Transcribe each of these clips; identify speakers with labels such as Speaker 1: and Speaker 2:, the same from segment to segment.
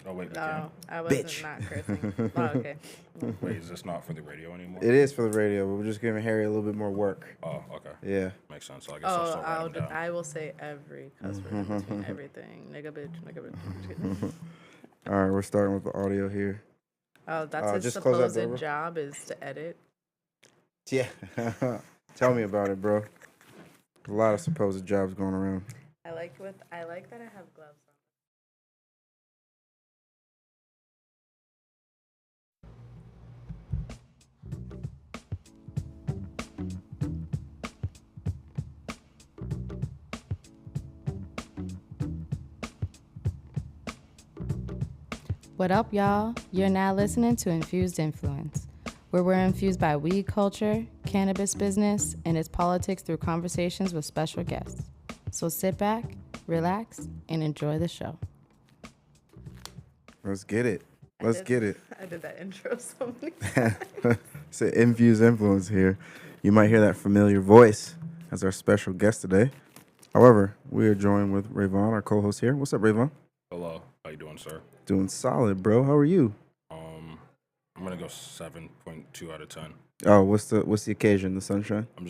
Speaker 1: Oh, wait,
Speaker 2: No, I wasn't
Speaker 3: Bitch.
Speaker 2: not cursing. Oh, okay.
Speaker 1: wait, is this not for the radio anymore?
Speaker 3: It is for the radio, but we're just giving Harry a little bit more work.
Speaker 1: Oh, okay.
Speaker 3: Yeah.
Speaker 1: Makes sense. So I guess I'll still write them down.
Speaker 2: I will say every cuss word in between everything. Nigga, bitch, nigga, bitch.
Speaker 3: All right, we're starting with the audio here.
Speaker 2: Oh, that's his
Speaker 3: just close that door,
Speaker 2: supposed
Speaker 3: bro.
Speaker 2: job is to edit.
Speaker 3: Yeah. Tell me about it, bro. A lot of supposed jobs going around.
Speaker 2: I like that I have gloves on. What up, y'all? You're now listening to Infused Influence, where we're infused by weed culture, cannabis business, and its politics through conversations with special guests. So sit back, relax, and enjoy the show.
Speaker 3: Let's get it. Let's get it.
Speaker 2: I did that intro so many times.
Speaker 3: It's an Infused Influence here. You might hear that familiar voice as our special guest today. However, we are joined with Rayvon, our co-host here. What's up, Rayvon?
Speaker 1: Hello. How you doing, sir?
Speaker 3: Doing solid, bro. How are you?
Speaker 1: I'm gonna go 7.2 out of 10.
Speaker 3: Oh, what's the occasion? The sunshine?
Speaker 1: I'm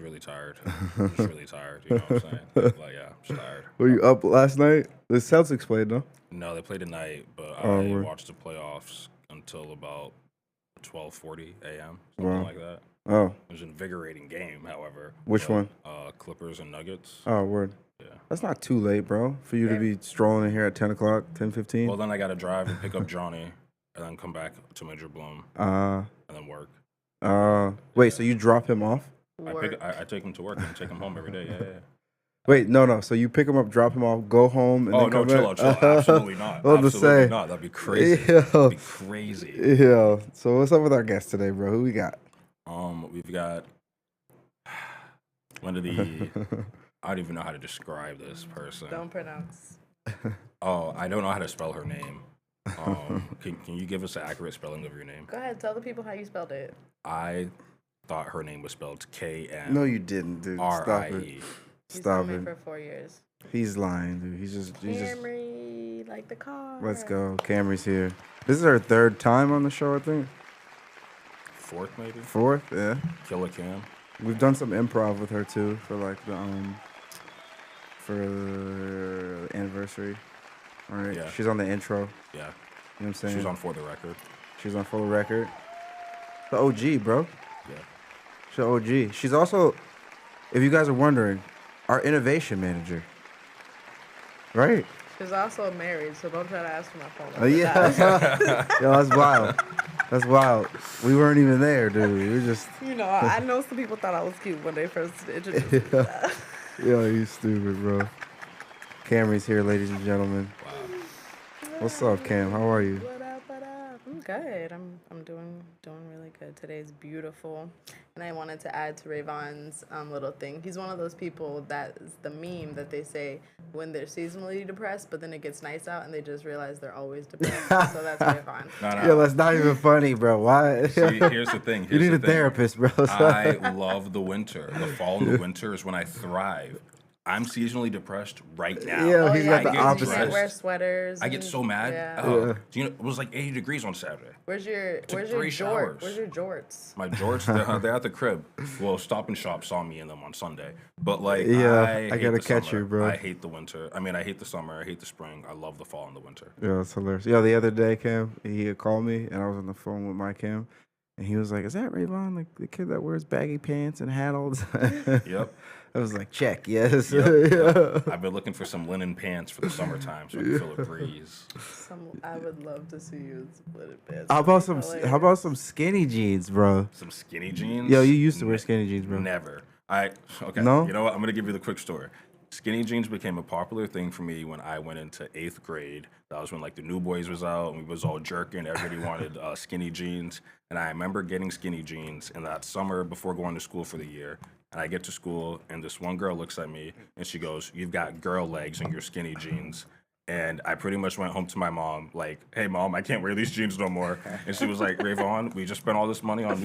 Speaker 1: really tired. I'm just really tired. You know what I'm saying? Like, yeah, I'm just tired.
Speaker 3: Were you up last night? The Celtics played, no?
Speaker 1: No, they played tonight, but
Speaker 3: Oh,
Speaker 1: I
Speaker 3: word.
Speaker 1: watched the playoffs until about 12:40 a.m. Something
Speaker 3: Wow.
Speaker 1: like that.
Speaker 3: Oh,
Speaker 1: It was an invigorating game, however.
Speaker 3: which one?
Speaker 1: Clippers and Nuggets.
Speaker 3: Oh, word.
Speaker 1: Yeah.
Speaker 3: That's not too late, bro, for you to be strolling in here at 10 o'clock, 10:15.
Speaker 1: Well, then I got to drive and pick up Johnny, and then come back to Major Bloom,
Speaker 3: Uh,
Speaker 1: and then work.
Speaker 3: wait, so you drop him off?
Speaker 1: I take him to work and take him home every day. Yeah.
Speaker 3: Wait, no. So you pick him up, drop him off, go home, and
Speaker 1: Oh
Speaker 3: then
Speaker 1: no,
Speaker 3: come
Speaker 1: chill
Speaker 3: back?
Speaker 1: out. Absolutely not.
Speaker 3: I was to
Speaker 1: Absolutely
Speaker 3: say.
Speaker 1: not. That'd be crazy.
Speaker 3: Yeah.
Speaker 1: That'd be crazy.
Speaker 3: Yeah. So what's up with our guest today, bro? Who we got?
Speaker 1: We've got one of the. I don't even know how to describe this person.
Speaker 2: Don't pronounce.
Speaker 1: Oh, I don't know how to spell her name. Can you give us an accurate spelling of your name?
Speaker 2: Go ahead, tell the people how you spelled it.
Speaker 1: I thought her name was spelled K-M.
Speaker 3: No, you didn't, dude. Stop it.
Speaker 1: R-I-E.
Speaker 2: He's
Speaker 3: Stop
Speaker 2: known me
Speaker 3: it.
Speaker 2: for 4 years.
Speaker 3: He's lying, dude. He's just.
Speaker 2: Camry, like the car.
Speaker 3: Let's go. Camry's here. This is her third time on the show, I think.
Speaker 1: Fourth, maybe?
Speaker 3: Fourth, yeah.
Speaker 1: Killer Cam.
Speaker 3: We've done some improv with her too for like the for the anniversary. All right.
Speaker 1: Yeah.
Speaker 3: She's on the intro.
Speaker 1: Yeah.
Speaker 3: You know what I'm saying?
Speaker 1: She was on For the Record.
Speaker 3: She's on full record. The OG, bro.
Speaker 1: Yeah.
Speaker 3: She's the OG. She's also, if you guys are wondering, our innovation manager. Right?
Speaker 2: She's also married, so don't try to ask for my phone
Speaker 3: Oh
Speaker 2: number.
Speaker 3: yeah. Yo, that's wild. That's wild. We weren't even there, dude. We were just.
Speaker 2: You know, I know some people thought I was cute when they first introduced me. to that.
Speaker 3: Yo, you stupid, bro. Camry's here, ladies and gentlemen.
Speaker 1: Wow.
Speaker 3: What's up, Cam? How are you?
Speaker 2: What up, what up? I'm good. I'm doing really good. Today's beautiful. And I wanted to add to Rayvon's little thing. He's one of those people that is the meme that they say when they're seasonally depressed, but then it gets nice out and they just realize they're always depressed. So that's Rayvon.
Speaker 1: No.
Speaker 3: Yo, that's not even funny, bro. Why?
Speaker 1: See, here's the thing.
Speaker 3: You
Speaker 1: Here's
Speaker 3: need
Speaker 1: the
Speaker 3: a
Speaker 1: thing.
Speaker 3: therapist, bro.
Speaker 1: I love the winter. The fall and the winter is when I thrive. I'm seasonally depressed right now.
Speaker 3: Yeah, he's got the
Speaker 1: I get
Speaker 3: opposite.
Speaker 2: You can't wear
Speaker 1: depressed.
Speaker 2: sweaters.
Speaker 1: I get so mad.
Speaker 2: Yeah.
Speaker 1: Do you know, it was like 80 degrees on Saturday.
Speaker 2: Where's your
Speaker 1: Took 3
Speaker 2: jort?
Speaker 1: showers.
Speaker 2: Where's your jorts?
Speaker 1: My jorts, they're at the crib. Well, Stop and Shop saw me in them on Sunday. But, like,
Speaker 3: Yeah,
Speaker 1: I
Speaker 3: I
Speaker 1: hate
Speaker 3: gotta
Speaker 1: the
Speaker 3: catch
Speaker 1: summer.
Speaker 3: you, bro.
Speaker 1: I hate the winter. I mean, I hate the summer. I hate the spring. I love the fall and the winter.
Speaker 3: Yeah, it's hilarious. Yo, the other day, Cam, he had called me, and I was on the phone with my Cam, and he was like, "Is that Rayvon, like the kid that wears baggy pants and hat all the time?"
Speaker 1: Yep.
Speaker 3: I was like, "Check, yes."
Speaker 1: Yep. I've been looking for some linen pants for the summertime so I can feel a breeze.
Speaker 2: I would love to see you in split pants.
Speaker 3: How about some skinny jeans, bro?
Speaker 1: Some skinny jeans.
Speaker 3: Yo, you used to wear skinny jeans, bro.
Speaker 1: Never. Okay.
Speaker 3: No?
Speaker 1: You know what? I'm gonna give you the quick story. Skinny jeans became a popular thing for me when I went into 8th grade. That was when like the New Boys was out and we was all jerking. Everybody wanted skinny jeans, and I remember getting skinny jeans in that summer before going to school for the year. And I get to school, and this one girl looks at me, and she goes, "You've got girl legs in your skinny jeans." And I pretty much went home to my mom, like, "Hey, Mom, I can't wear these jeans no more." And she was like, "Rayvon, we just spent all this money on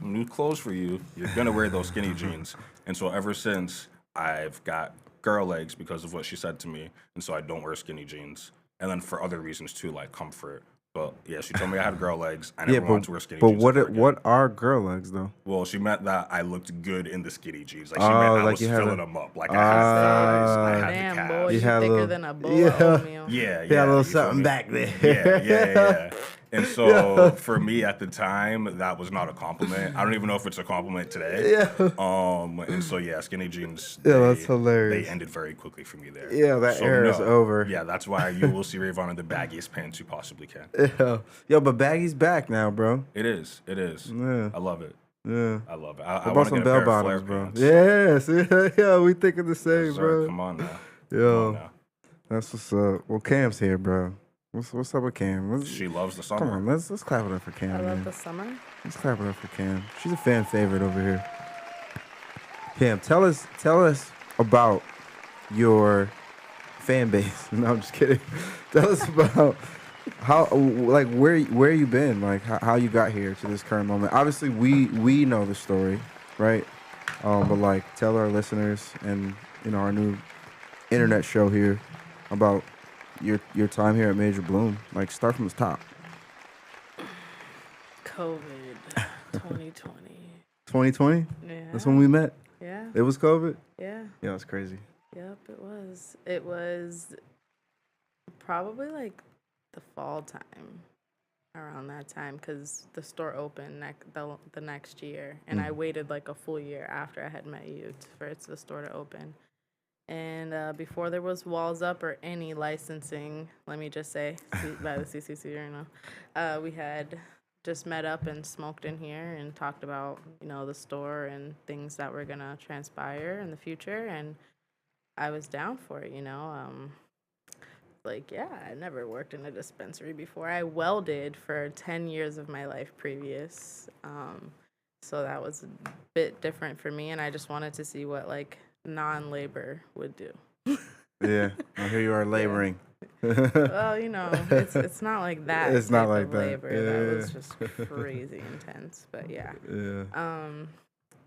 Speaker 1: new clothes for you. You're going to wear those skinny jeans." And so ever since, I've got girl legs because of what she said to me. And so I don't wear skinny jeans. and then for other reasons too, like comfort. But yeah, she told me I had girl legs. I
Speaker 3: Yeah,
Speaker 1: never wanted to wear skinny
Speaker 3: but
Speaker 1: jeans.
Speaker 3: what
Speaker 1: ever again.
Speaker 3: what are girl legs though?
Speaker 1: Well, she meant that I looked good in the skinny jeans. Like she
Speaker 3: Oh,
Speaker 1: meant I
Speaker 3: like
Speaker 1: was
Speaker 3: you had
Speaker 1: filling
Speaker 3: a-
Speaker 1: them up. Like I had thighs, I had
Speaker 2: Damn,
Speaker 1: the
Speaker 2: boy,
Speaker 1: calves.
Speaker 2: you
Speaker 3: had a
Speaker 2: thicker
Speaker 3: little-
Speaker 2: than a bowl of oatmeal.
Speaker 1: Yeah,
Speaker 3: He had a little
Speaker 1: you feel
Speaker 3: something
Speaker 1: me?
Speaker 3: back there.
Speaker 1: Yeah. And so for me at the time, that was not a compliment. I don't even know if it's a compliment today. And so yeah, skinny jeans.
Speaker 3: Yeah, that's hilarious.
Speaker 1: They ended very quickly for me there.
Speaker 3: Yeah, that
Speaker 1: So
Speaker 3: era is over.
Speaker 1: Yeah, that's why you will see Rayvon in the baggiest pants you possibly can.
Speaker 3: Yeah. Yo, but Baggy's back now, bro.
Speaker 1: It is.
Speaker 3: Yeah.
Speaker 1: I love it.
Speaker 3: Yeah.
Speaker 1: I love it.
Speaker 3: What
Speaker 1: I
Speaker 3: about
Speaker 1: want to
Speaker 3: some
Speaker 1: get a
Speaker 3: bell
Speaker 1: pair of
Speaker 3: bottoms,
Speaker 1: flare
Speaker 3: bro?
Speaker 1: pants.
Speaker 3: Yes. Yeah, we thinking the same,
Speaker 1: Yes, sir.
Speaker 3: bro.
Speaker 1: Come on now. Come on
Speaker 3: Yo,
Speaker 1: now.
Speaker 3: that's what's up. Well, Cam's here, bro. What's up with Cam?
Speaker 1: She loves the
Speaker 3: Come
Speaker 1: summer.
Speaker 3: on, let's clap it up for Cam,
Speaker 2: I
Speaker 3: man.
Speaker 2: love the summer.
Speaker 3: Let's clap it up for Cam. She's a fan favorite over here. Cam, tell us about your fan base. No, I'm just kidding. Tell us about how, like, where you been, like how you got here to this current moment. Obviously, we know the story, right? But like, tell our listeners and our new internet show here about your time here at Major Bloom. Like, start from the top.
Speaker 2: COVID 2020.
Speaker 3: 2020.
Speaker 2: Yeah.
Speaker 3: That's when we met.
Speaker 2: Yeah.
Speaker 3: It was COVID.
Speaker 2: Yeah.
Speaker 3: Yeah, it's crazy.
Speaker 2: Yep, it was. It was probably like the fall time, around that time, because the store opened the next year, and I waited like a full year after I had met you for the store to open. And before there was walls up or any licensing, let me just say, by the CCC or no, we had just met up and smoked in here and talked about, the store and things that were going to transpire in the future. And I was down for it, Like, yeah, I never worked in a dispensary before. I welded for 10 years of my life previous. So that was a bit different for me. And I just wanted to see what, like, non-labor would do.
Speaker 3: Yeah, well, here you are laboring.
Speaker 2: Well, it's not like that.
Speaker 3: It's not
Speaker 2: type
Speaker 3: like
Speaker 2: of
Speaker 3: that.
Speaker 2: labor.
Speaker 3: Yeah.
Speaker 2: That was just crazy intense. But yeah.
Speaker 3: Yeah.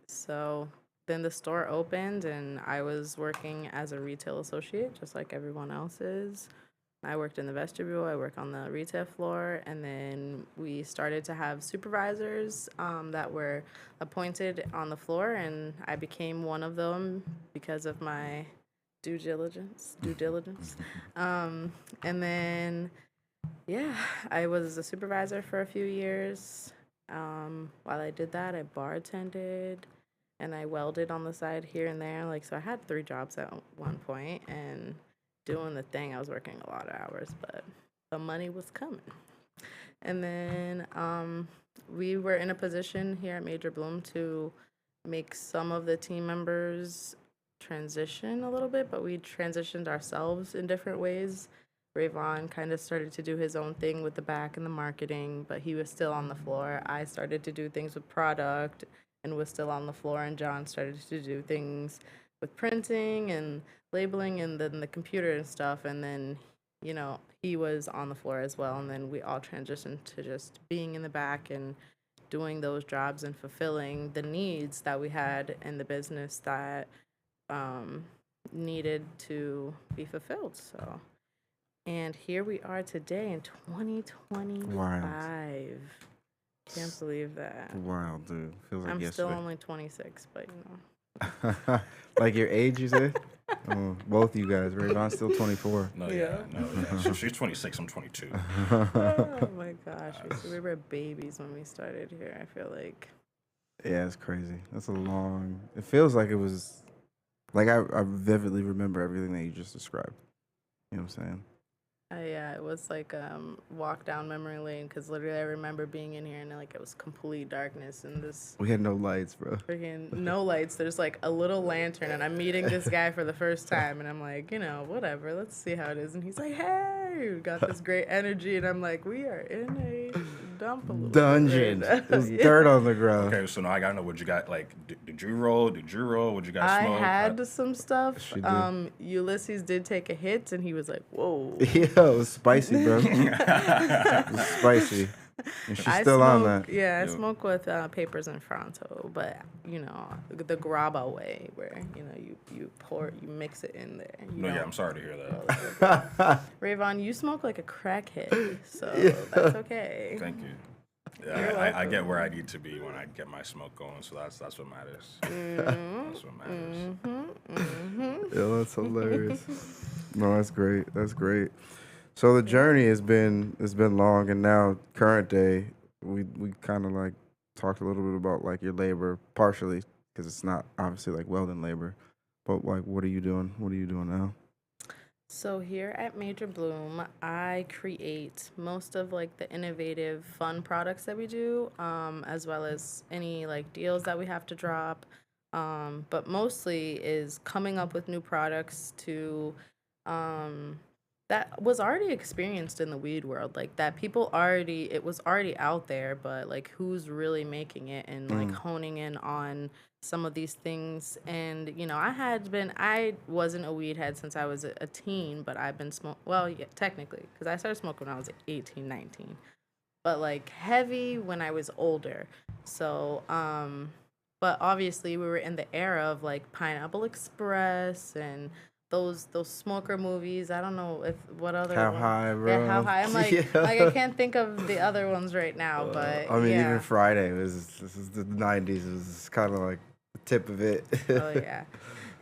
Speaker 2: So then the store opened, and I was working as a retail associate, just like everyone else is. I worked in the vestibule. I work on the retail floor, and then we started to have supervisors that were appointed on the floor, and I became one of them because of my due diligence. And then, yeah, I was a supervisor for a few years. While I did that, I bartended, and I welded on the side here and there. Like, so I had 3 jobs at one point, and doing the thing, I was working a lot of hours, but the money was coming. And then we were in a position here at Major Bloom to make some of the team members transition a little bit, but we transitioned ourselves in different ways. Rayvon kind of started to do his own thing with the back and the marketing, but he was still on the floor. I started to do things with product and was still on the floor, and John started to do things with printing and labeling and then the computer and stuff. And then, he was on the floor as well. And then we all transitioned to just being in the back and doing those jobs and fulfilling the needs that we had in the business that needed to be fulfilled. So, and here we are today in 2025.
Speaker 3: Wild.
Speaker 2: Can't believe that.
Speaker 3: Wild, dude. Feels like
Speaker 2: I'm
Speaker 3: yesterday.
Speaker 2: still only 26, but
Speaker 3: Like your age, you say? Oh, both you guys. Rayvon's still 24.
Speaker 1: No,
Speaker 2: Yeah.
Speaker 1: So she's 26. I'm 22.
Speaker 2: Oh my gosh, we were babies when we started here. I feel like.
Speaker 3: Yeah, it's crazy. That's a long. It feels like it was. Like I vividly remember everything that you just described. You know what I'm saying?
Speaker 2: Yeah, it was like walk down memory lane, because literally I remember being in here and like it was complete darkness and this
Speaker 3: We had no lights, bro.
Speaker 2: freaking no lights. There's like a little lantern, and I'm meeting this guy for the first time, and I'm like, whatever, let's see how it is. And he's like, hey, we got this great energy, and I'm like, we are in a dump a little
Speaker 3: Dungeon.
Speaker 2: bit.
Speaker 3: There's dirt on the ground.
Speaker 1: Okay, so now I gotta know what you got. Like, did you roll? Did you roll? What you guys
Speaker 2: I
Speaker 1: smoke?
Speaker 2: had some stuff.
Speaker 3: She did.
Speaker 2: Ulysses did take a hit, and he was like, whoa.
Speaker 3: Yeah, it was spicy, bro. It was spicy. And she's
Speaker 2: I
Speaker 3: still on
Speaker 2: smoke,
Speaker 3: that.
Speaker 2: yeah, I
Speaker 1: Yep.
Speaker 2: smoke with papers in Fronto, but the grabba way, where you mix it in there. You
Speaker 1: No, yeah,
Speaker 2: don't
Speaker 1: I'm sorry to hear
Speaker 2: roll
Speaker 1: that.
Speaker 2: it with it. Rayvon, you smoke like a crackhead, so that's okay.
Speaker 1: Thank you.
Speaker 2: You're
Speaker 1: Yeah, I get
Speaker 2: welcome.
Speaker 1: where I need to be when I get my smoke going, so that's what matters.
Speaker 2: Mm-hmm.
Speaker 1: That's what matters.
Speaker 3: Yeah, that's hilarious. No, that's great. That's great. So the journey has been long, and now current day, we kind of like talked a little bit about like your labor, partially because it's not obviously like welding labor, but like what are you doing? What are you doing now?
Speaker 2: So here at Major Bloom, I create most of like the innovative, fun products that we do, as well as any like deals that we have to drop. But mostly is coming up with new products to um, that was already experienced in the weed world, like that people already it was already out there, but like who's really making it and like honing in on some of these things. And I wasn't a weed head since I was a teen, but I've been well, yeah, technically, because I started smoking when I was 18, 19, but like heavy when I was older. So but obviously we were in the era of like Pineapple Express and those smoker movies. I don't know if what other
Speaker 3: How
Speaker 2: one.
Speaker 3: high,
Speaker 2: Yeah, how
Speaker 3: bro?
Speaker 2: high. I'm like
Speaker 3: Yeah.
Speaker 2: like I can't think of the other ones right now, but
Speaker 3: I mean,
Speaker 2: yeah.
Speaker 3: even Friday this is the '90s. It was kind of like the tip of it.
Speaker 2: Oh yeah.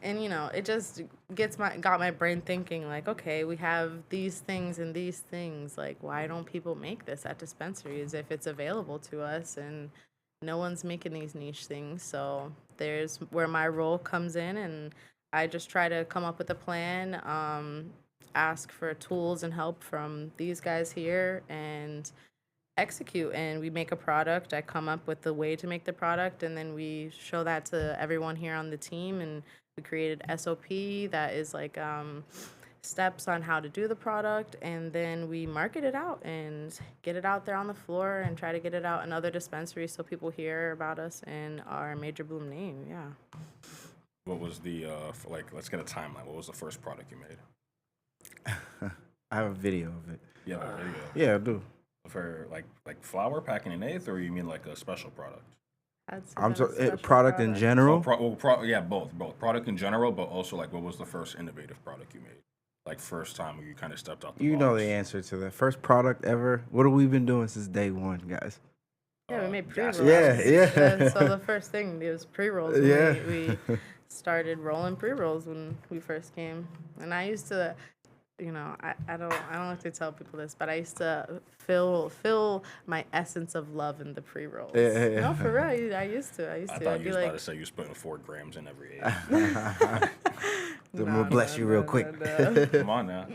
Speaker 2: And it just got my brain thinking like, okay, we have these things and these things. Like, why don't people make this at dispensaries if it's available to us? And no one's making these niche things. So there's where my role comes in, and I just try to come up with a plan, ask for tools and help from these guys here, and execute. And we make a product. I come up with the way to make the product, and then we show that to everyone here on the team. And we created SOP that is like steps on how to do the product, and then we market it out and get it out there on the floor and try to get it out in other dispensaries so people hear about us and our Major Bloom name. Yeah.
Speaker 1: What was the let's get a timeline. What was the first product you made?
Speaker 3: I have a video of it.
Speaker 1: Yeah, there you go.
Speaker 3: Yeah, I do.
Speaker 1: For like flour packing an eighth, or you mean like a special product?
Speaker 3: I'm product in general.
Speaker 1: Yeah, both product in general, but also like what was the first innovative product you made? Like first time you kind of stepped out the
Speaker 3: You
Speaker 1: box.
Speaker 3: know the answer to that. First product ever. What have we been doing since day one, guys?
Speaker 2: Yeah, we made
Speaker 1: gas
Speaker 2: pre-rolls.
Speaker 3: Yeah.
Speaker 2: So the first thing was pre-rolls.
Speaker 3: Yeah.
Speaker 2: We started rolling pre-rolls when we first came. And I used to, I don't like to tell people this, but I used to fill my essence of love in the pre-rolls.
Speaker 3: Yeah.
Speaker 2: No, for real. I used to.
Speaker 1: I thought
Speaker 2: I'd
Speaker 1: you
Speaker 2: be
Speaker 1: was
Speaker 2: like,
Speaker 1: about to say you was putting 4 grams in every eighth.
Speaker 3: I'm gonna bless you real quick.
Speaker 1: Come on now.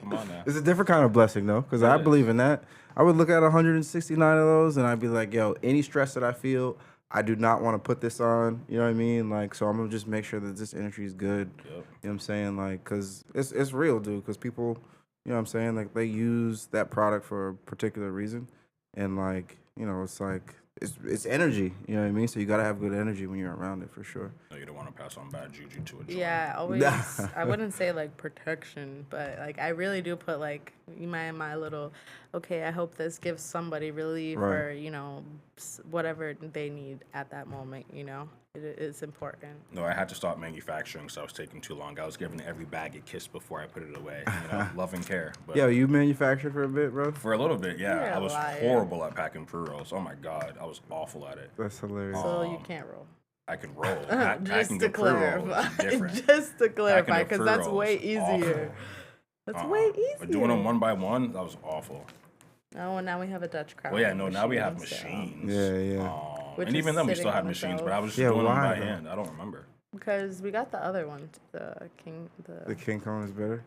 Speaker 3: It's a different kind of blessing though, because I
Speaker 1: is.
Speaker 3: believe in that. I would look at 169 of those and I'd be like, yo, any stress that I feel, I do not want to put this on. You know what I mean? Like, so I'm gonna just make sure that this energy is good.
Speaker 1: Yep.
Speaker 3: You know what I'm saying? Like, cause it's real, dude. Cause people, you know what I'm saying? Like, they use that product for a particular reason, and like, it's like it's energy. You know what I mean? So you gotta have good energy when you're around it for sure.
Speaker 1: No, you don't want to pass on bad juju to a joint.
Speaker 2: yeah, always. I wouldn't say like protection, but like I really do put like my little. Okay, I hope this gives somebody relief
Speaker 3: Right.
Speaker 2: or whatever they need at that moment. It's important.
Speaker 1: No, I had to stop manufacturing because I was taking too long. I was giving every bag a kiss before I put it away. Love and care. But
Speaker 3: Yo, you manufactured for a bit, bro?
Speaker 1: for a little bit, yeah.
Speaker 2: You're a
Speaker 1: I was
Speaker 2: liar.
Speaker 1: horrible at packing pre-rolls. Oh my God, I was awful at it.
Speaker 3: That's hilarious.
Speaker 2: So you can't roll.
Speaker 1: I can roll.
Speaker 2: Just
Speaker 1: Packing
Speaker 2: to
Speaker 1: the pre-roll
Speaker 2: clarify,
Speaker 1: is different.
Speaker 2: just to clarify,
Speaker 1: Packing the
Speaker 2: because that's
Speaker 1: pre-rolls
Speaker 2: way
Speaker 1: is
Speaker 2: easier.
Speaker 1: awful.
Speaker 2: That's way easier.
Speaker 1: But doing them one by one, that was awful.
Speaker 2: Oh, and now we have a Dutch crowd.
Speaker 1: Well, yeah, no, now we have
Speaker 2: machine,
Speaker 1: machines.
Speaker 3: Yeah.
Speaker 2: Which
Speaker 1: And
Speaker 2: is
Speaker 1: even then, we
Speaker 2: sitting
Speaker 1: still had
Speaker 2: on the
Speaker 1: machines,
Speaker 2: shelf.
Speaker 1: but I was just
Speaker 3: Yeah,
Speaker 1: doing them
Speaker 3: why,
Speaker 1: by
Speaker 3: though?
Speaker 1: hand. I don't remember.
Speaker 2: Because we got the other one, the
Speaker 3: The King Kong is better.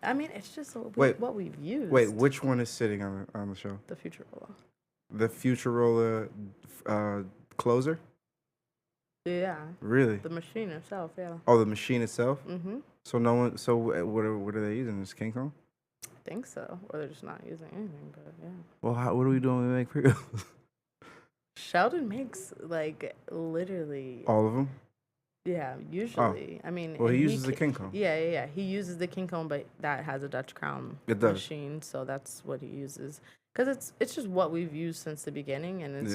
Speaker 2: I mean, it's just
Speaker 3: Wait.
Speaker 2: what we've used.
Speaker 3: Wait, which one is sitting on the show?
Speaker 2: The Future Roller.
Speaker 3: The Futurola closer?
Speaker 2: Yeah,
Speaker 3: Really?
Speaker 2: the machine itself. Yeah.
Speaker 3: Oh, the machine itself.
Speaker 2: Mhm.
Speaker 3: So no one. So what are they using? Is King Kong?
Speaker 2: I think so, or they're just not using anything. But yeah.
Speaker 3: Well, what are we doing when we make pre-rolls?
Speaker 2: Sheldon makes like literally.
Speaker 3: All of them.
Speaker 2: Yeah, usually. I mean.
Speaker 3: Well,
Speaker 2: and
Speaker 3: he uses
Speaker 2: ca-
Speaker 3: the King Kong.
Speaker 2: Yeah. He uses the King Kong, but that has a Dutch Crown
Speaker 3: It does.
Speaker 2: machine, so that's what he uses. because it's just what we've used since the beginning, and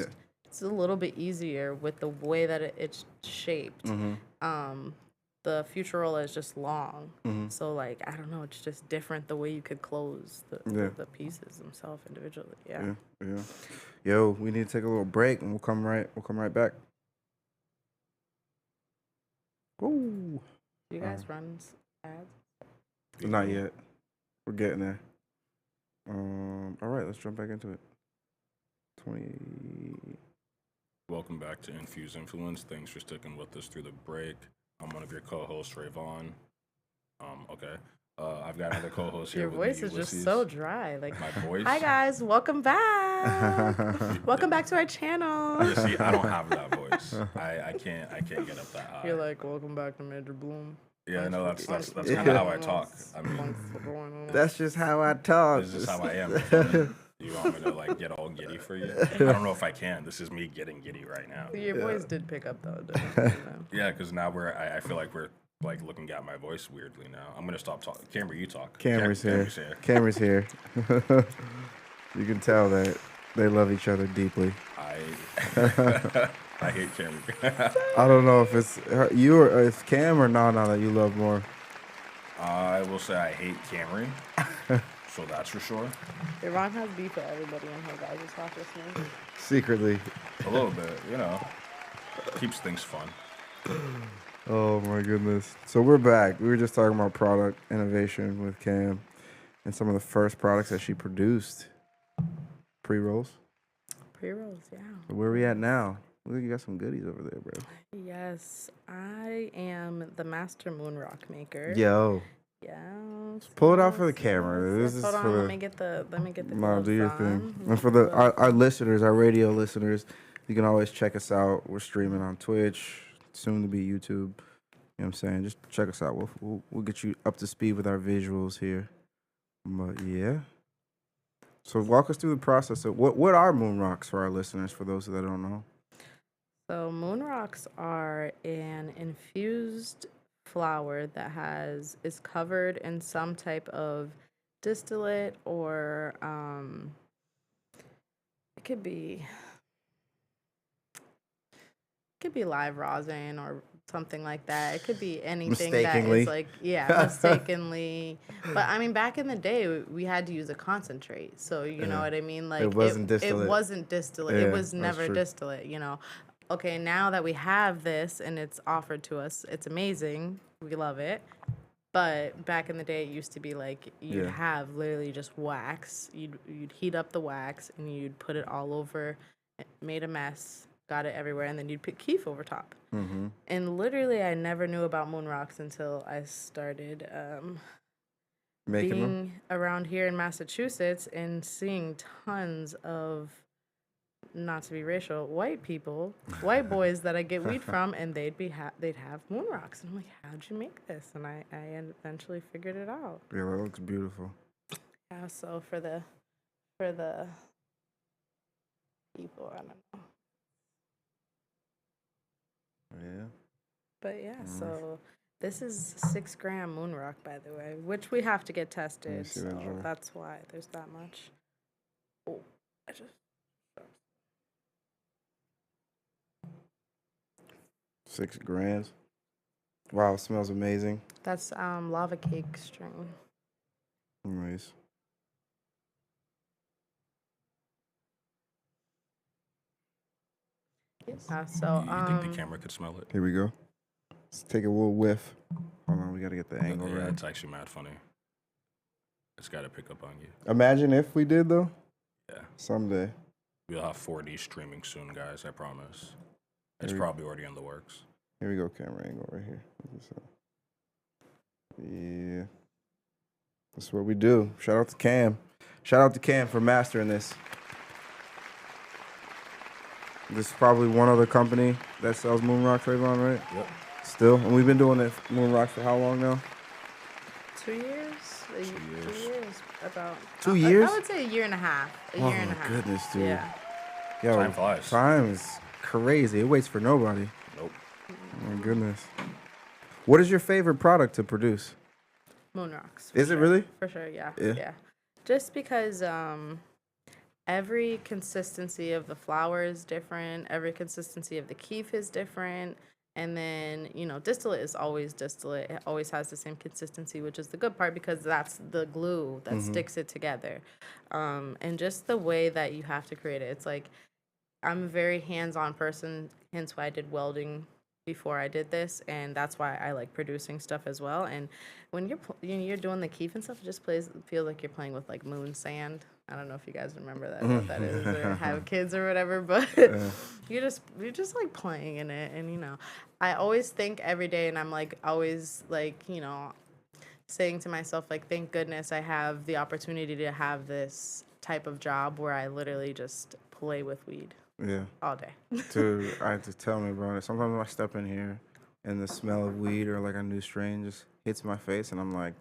Speaker 2: it's a little bit easier with the way that it's shaped. The Futurola is just long, so like I don't know, it's just different the way you could close the pieces themselves individually. Yeah.
Speaker 3: Yo, we need to take a little break, and we'll come right back. Woo.
Speaker 2: Do you guys run ads?
Speaker 3: Not yet. We're getting there. All right, let's jump back into it. 20.
Speaker 1: Welcome back to Infused Influence. Thanks for sticking with us through the break. I'm one of your co-hosts, Rayvon. Okay. I've got another co-host here.
Speaker 2: Your
Speaker 1: with
Speaker 2: voice
Speaker 1: me,
Speaker 2: is
Speaker 1: Ulysses.
Speaker 2: just so dry. Like,
Speaker 1: My voice.
Speaker 2: hi guys, welcome back. Welcome back to our channel.
Speaker 1: You see, I don't have that voice. I can't get up that high.
Speaker 2: You're like, welcome back to Major Bloom.
Speaker 1: Yeah, no, that's kind of how I talk. I mean,
Speaker 3: That's just how I talk.
Speaker 1: this is how I am. You want me to like get all giddy for you? I don't know if I can. This is me getting giddy right now.
Speaker 2: Your voice did pick up though, didn't it?
Speaker 1: Yeah, because now I feel like we're like looking at my voice weirdly now. I'm gonna stop talking. Camry, you talk.
Speaker 3: Camry's here.
Speaker 1: Camry's here.
Speaker 3: Camry's here. You can tell that they love each other deeply.
Speaker 1: I hate Camry.
Speaker 3: I don't know if it's you or it's Cam or Nana that you love more.
Speaker 1: I will say I hate Camry. So that's for sure.
Speaker 2: Ron has beef with everybody in her guys' talk listening.
Speaker 3: Secretly.
Speaker 1: A little bit, you know. Keeps things fun.
Speaker 3: Oh my goodness. So we're back. We were just talking about product innovation with Cam and some of the first products that she produced. Pre-rolls.
Speaker 2: Pre-rolls, yeah.
Speaker 3: So where are we at now? Look, you got some goodies over there, bro.
Speaker 2: Yes, I am the master moon rock maker.
Speaker 3: Yo.
Speaker 2: Yeah.
Speaker 3: Pull it out for the camera. This is
Speaker 2: Hold on,
Speaker 3: for
Speaker 2: let me get the
Speaker 3: No, do your
Speaker 2: gloves
Speaker 3: thing.
Speaker 2: on.
Speaker 3: And for our listeners, our radio listeners, you can always check us out. We're streaming on Twitch, soon to be YouTube. You know what I'm saying? Just check us out. We'll get you up to speed with our visuals here. But yeah. So walk us through the process of what are moon rocks for our listeners, for those that don't know.
Speaker 2: So moon rocks are an infused flower that is covered in some type of distillate or it could be live rosin or something like that. It could be anything that is like mistakenly. But I mean, back in the day, we had to use a concentrate. So you know what I mean? Like
Speaker 3: it wasn't distillate.
Speaker 2: It wasn't distillate.
Speaker 3: Yeah,
Speaker 2: it was never
Speaker 3: true.
Speaker 2: distillate. You know. Okay, now that we have this and it's offered to us, it's amazing. We love it. But back in the day, it used to be like you'd have literally just wax. You'd heat up the wax and you'd put it all over, made a mess, got it everywhere, and then you'd put keef over top.
Speaker 3: Mm-hmm.
Speaker 2: And literally, I never knew about moon rocks until I started
Speaker 3: Making them?
Speaker 2: being around here in Massachusetts and seeing tons of, not to be racial, white white boys that I get weed from, and they'd have moon rocks, and I'm like, how'd you make this? And I eventually figured it out.
Speaker 3: Yeah, that looks beautiful.
Speaker 2: Yeah, so for the people, I don't know.
Speaker 3: Yeah.
Speaker 2: But yeah, so this is 6 gram moon rock, by the way, which we have to get tested.
Speaker 3: see
Speaker 2: So
Speaker 3: that jar.
Speaker 2: that's why there's that much. Oh, I just.
Speaker 3: 6 grams. Wow, it smells amazing.
Speaker 2: That's lava cake string.
Speaker 3: Nice.
Speaker 2: So
Speaker 1: You think the camera could smell it?
Speaker 3: Here we go. Let's take a little whiff. Hold on, we gotta get the angle
Speaker 1: Yeah,
Speaker 3: right.
Speaker 1: it's actually mad funny. It's got to pick up on you.
Speaker 3: Imagine if we did though.
Speaker 1: Yeah.
Speaker 3: Someday.
Speaker 1: We'll have 4D streaming soon, guys. I promise. It's
Speaker 3: Here we-
Speaker 1: probably already in the works.
Speaker 3: Here we go, camera angle right here. Yeah. That's what we do. Shout out to Cam. Shout out to Cam for mastering this. This is probably one other company that sells moon rocks, Trayvon, right?
Speaker 1: Yep.
Speaker 3: Still? And we've been doing it moon rocks for how long now?
Speaker 2: 2 years?
Speaker 1: 2 years.
Speaker 2: 2 years, about.
Speaker 3: 2 years?
Speaker 2: I would say a year and a half. A year and a half.
Speaker 3: Oh, goodness, dude.
Speaker 2: Yeah.
Speaker 3: Yo,
Speaker 1: Time flies.
Speaker 3: Time is crazy. It waits for nobody.
Speaker 1: Nope.
Speaker 3: Oh, my goodness. What is your favorite product to produce?
Speaker 2: Moon rocks.
Speaker 3: Is it really?
Speaker 2: For sure, yeah.
Speaker 3: Yeah.
Speaker 2: Yeah. Just because every consistency of the flour is different. Every consistency of the keef is different. And then, distillate is always distillate. It always has the same consistency, which is the good part because that's the glue that sticks it together. And just the way that you have to create it. It's like, I'm a very hands-on person, hence why I did welding before I did this, and that's why I like producing stuff as well. And when you're doing the keef and stuff, it just feels like you're playing with like moon sand. I don't know if you guys remember that what that is or have kids or whatever, but you're just like playing in it. And I always think every day, and I'm like always like saying to myself like, thank goodness I have the opportunity to have this type of job where I literally just play with weed.
Speaker 3: Yeah.
Speaker 2: All day.
Speaker 3: Dude, I have to tell me, bro. Sometimes I step in here and the smell of weed or like a new strain just hits my face, and I'm like,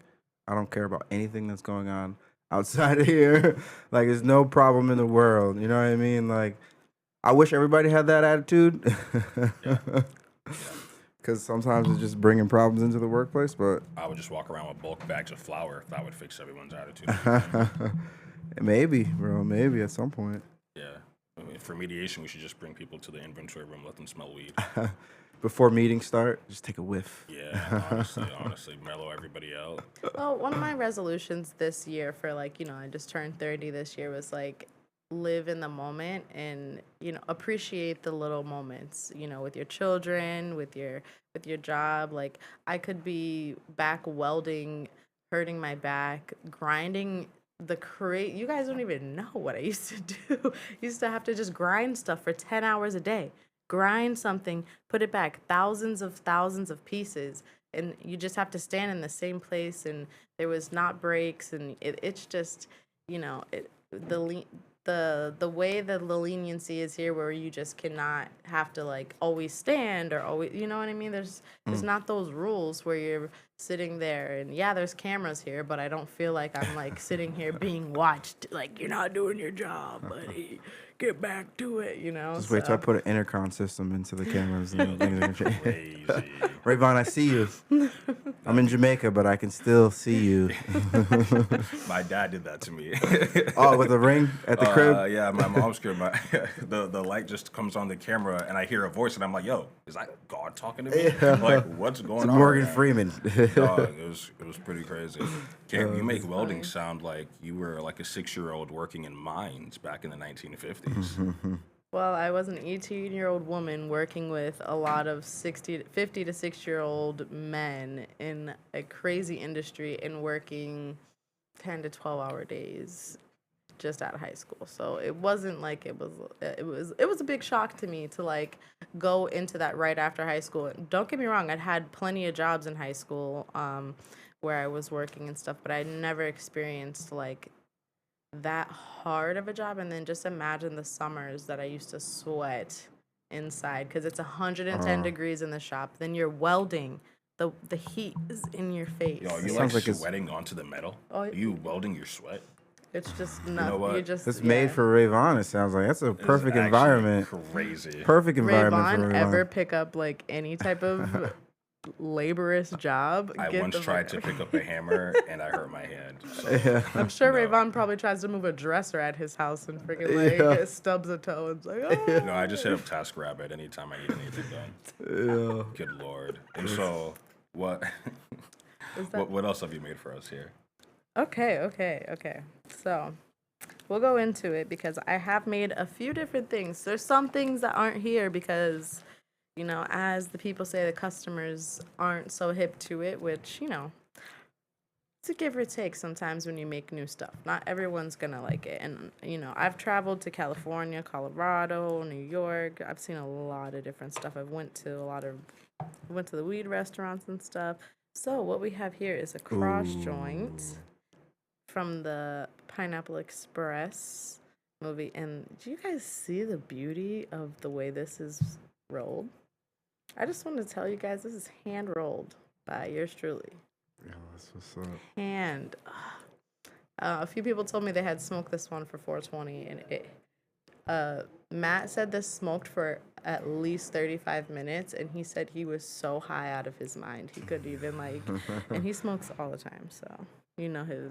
Speaker 3: I don't care about anything that's going on outside of here. Like, there's no problem in the world. You know what I mean? Like, I wish everybody had that attitude. Because sometimes it's just bringing problems into the workplace, but
Speaker 1: I would just walk around with bulk bags of flour if that would fix everyone's attitude.
Speaker 3: maybe, bro, maybe at some point.
Speaker 1: Yeah. I mean, for mediation, we should just bring people to the inventory room, let them smell weed.
Speaker 3: Before meetings start, just take a whiff.
Speaker 1: Yeah, honestly, mellow everybody out.
Speaker 2: Well, one of my resolutions this year for like, I just turned 30 this year was like live in the moment and, appreciate the little moments, with your children, with your job. Like I could be back welding, hurting my back, grinding you guys don't even know what I used to do. I used to have to just grind stuff for 10 hours a day. Grind something, put it back, thousands of pieces, and you just have to stand in the same place, and there was not breaks, and it's just, the way that the leniency is here where you just cannot have to like always stand or always, you know what I mean? There's not those rules where you're sitting there and yeah, there's cameras here, but I don't feel like I'm like sitting here being watched like you're not doing your job, buddy. Get back to it,
Speaker 3: Just wait till I put an intercom system into the cameras. And
Speaker 1: Crazy.
Speaker 3: Rayvon, I see you. I'm in Jamaica, but I can still see you.
Speaker 1: My dad did that to me.
Speaker 3: Oh, with a ring at the crib?
Speaker 1: Yeah, my mom's crib. The light just comes on the camera, and I hear a voice, and I'm like, "Yo, is that God talking to me?
Speaker 3: Yeah.
Speaker 1: Like, what's going on?"
Speaker 3: Morgan
Speaker 1: right
Speaker 3: Freeman.
Speaker 1: Dog, it was pretty crazy. Cam, you make welding sound like you were like a 6-year-old working in mines back in the 1950s.
Speaker 2: Well, I was an 18-year-old woman working with a lot of 50 to 6-year-old men in a crazy industry and working 10 to 12-hour days just out of high school. So it wasn't like it was a big shock to me to like go into that right after high school. Don't get me wrong, I'd had plenty of jobs in high school where I was working and stuff, but I never experienced like that hard of a job. And then just imagine the summers that I used to sweat inside because it's 110 degrees in the shop. Then you're welding. The heat is in your face.
Speaker 1: Yo, you like sweating onto the metal? Are you welding your sweat?
Speaker 2: It's just
Speaker 1: You know what?
Speaker 3: It's made for Rayvon, it sounds like. That's a perfect environment.
Speaker 1: Crazy.
Speaker 3: Perfect environment for Rayvon.
Speaker 2: Ever pick up like any type of laborious job?
Speaker 1: I once tried to pick up a hammer and I hurt my hand. So,
Speaker 3: Yeah.
Speaker 2: I'm sure Rayvon probably tries to move a dresser at his house and freaking like stubs a toe and it's like, oh.
Speaker 1: No, I just hit up TaskRabbit anytime I need anything done.
Speaker 3: Yeah.
Speaker 1: Good Lord. And so, what else have you made for us here?
Speaker 2: Okay. So, we'll go into it because I have made a few different things. There's some things that aren't here because, as the people say, the customers aren't so hip to it, which, it's a give or take sometimes when you make new stuff. Not everyone's going to like it. And, I've traveled to California, Colorado, New York. I've seen a lot of different stuff. Went to the weed restaurants and stuff. So what we have here is a cross joint from the Pineapple Express movie. And do you guys see the beauty of the way this is rolled? I just want to tell you guys this is hand rolled by yours truly.
Speaker 3: Yeah, that's what's up.
Speaker 2: Hand. A few people told me they had smoked this one for 420, and Matt said this smoked for at least 35 minutes, and he said he was so high out of his mind he couldn't even and he smokes all the time, so his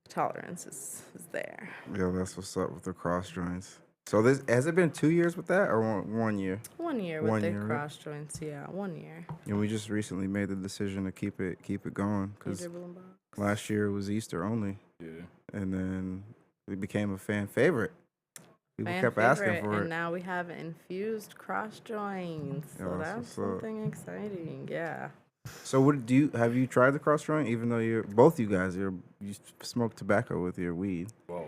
Speaker 2: tolerance is there.
Speaker 3: Yeah, that's what's up with the cross joints. So this has it been 2 years with that or one year?
Speaker 2: 1 year with
Speaker 3: 1
Speaker 2: the
Speaker 3: year, right?
Speaker 2: cross joints, yeah, 1 year.
Speaker 3: And we just recently made the decision to keep it going because
Speaker 2: Peter Boombox.
Speaker 3: last year it was Easter only,
Speaker 1: Yeah.
Speaker 3: and then we became a fan favorite. People
Speaker 2: Fan
Speaker 3: kept
Speaker 2: favorite,
Speaker 3: asking for
Speaker 2: and
Speaker 3: it.
Speaker 2: now we have infused cross joints.
Speaker 3: Yeah,
Speaker 2: So
Speaker 3: that's
Speaker 2: that's
Speaker 3: what's up.
Speaker 2: something exciting. Yeah.
Speaker 3: So what have you tried the cross joint? Even though you smoke tobacco with your weed.
Speaker 1: Whoa.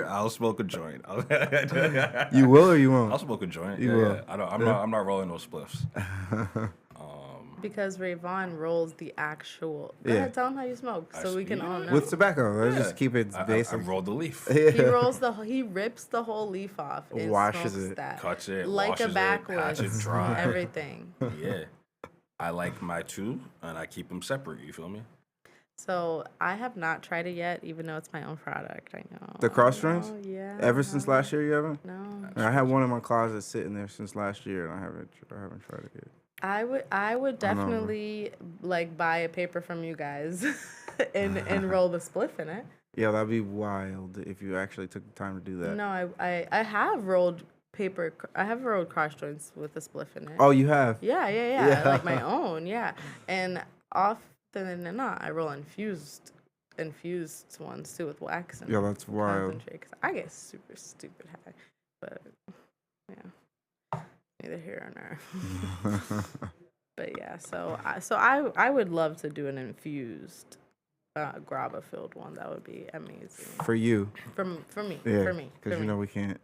Speaker 1: I'll smoke a joint.
Speaker 3: You will or you won't?
Speaker 1: I'll smoke a joint.
Speaker 3: You
Speaker 1: yeah,
Speaker 3: will.
Speaker 1: yeah. I'm not rolling no spliffs.
Speaker 2: Because Rayvon rolls the actual. Go
Speaker 3: Yeah.
Speaker 2: ahead, tell him how you smoke, so we can all know.
Speaker 3: With tobacco. Let's
Speaker 1: Yeah.
Speaker 3: just keep it
Speaker 1: I
Speaker 3: basic.
Speaker 1: rolled the leaf.
Speaker 2: He rips the whole leaf off and
Speaker 3: Washes
Speaker 2: smokes
Speaker 3: it.
Speaker 2: that.
Speaker 1: Cuts it,
Speaker 2: like
Speaker 1: washes
Speaker 2: a backwood.
Speaker 1: it, patch it dry.
Speaker 2: Everything.
Speaker 1: Yeah. I like my two, and I keep them separate. You feel me?
Speaker 2: So I have not tried it yet, even though it's my own product. I know.
Speaker 3: The cross
Speaker 2: I know,
Speaker 3: joints?
Speaker 2: Yeah.
Speaker 3: Ever since last year, you haven't?
Speaker 2: No.
Speaker 3: I have one in my closet sitting there since last year, and I haven't tried it yet.
Speaker 2: I would definitely like buy a paper from you guys and roll the spliff in it.
Speaker 3: Yeah, that'd be wild if you actually took the time to do that.
Speaker 2: No, I have rolled paper. I have rolled cross joints with a spliff in it.
Speaker 3: Oh, you have?
Speaker 2: Yeah,
Speaker 3: Yeah.
Speaker 2: like my own, yeah. And often than not, I roll infused ones too with wax and
Speaker 3: Yeah, that's wild.
Speaker 2: concentrate. 'Cause I get super stupid high, but yeah, neither here nor there. But yeah, so I would love to do an infused grabba filled one. That would be amazing
Speaker 3: For you.
Speaker 2: for me.
Speaker 3: Yeah.
Speaker 2: For me.
Speaker 3: Because you know we can't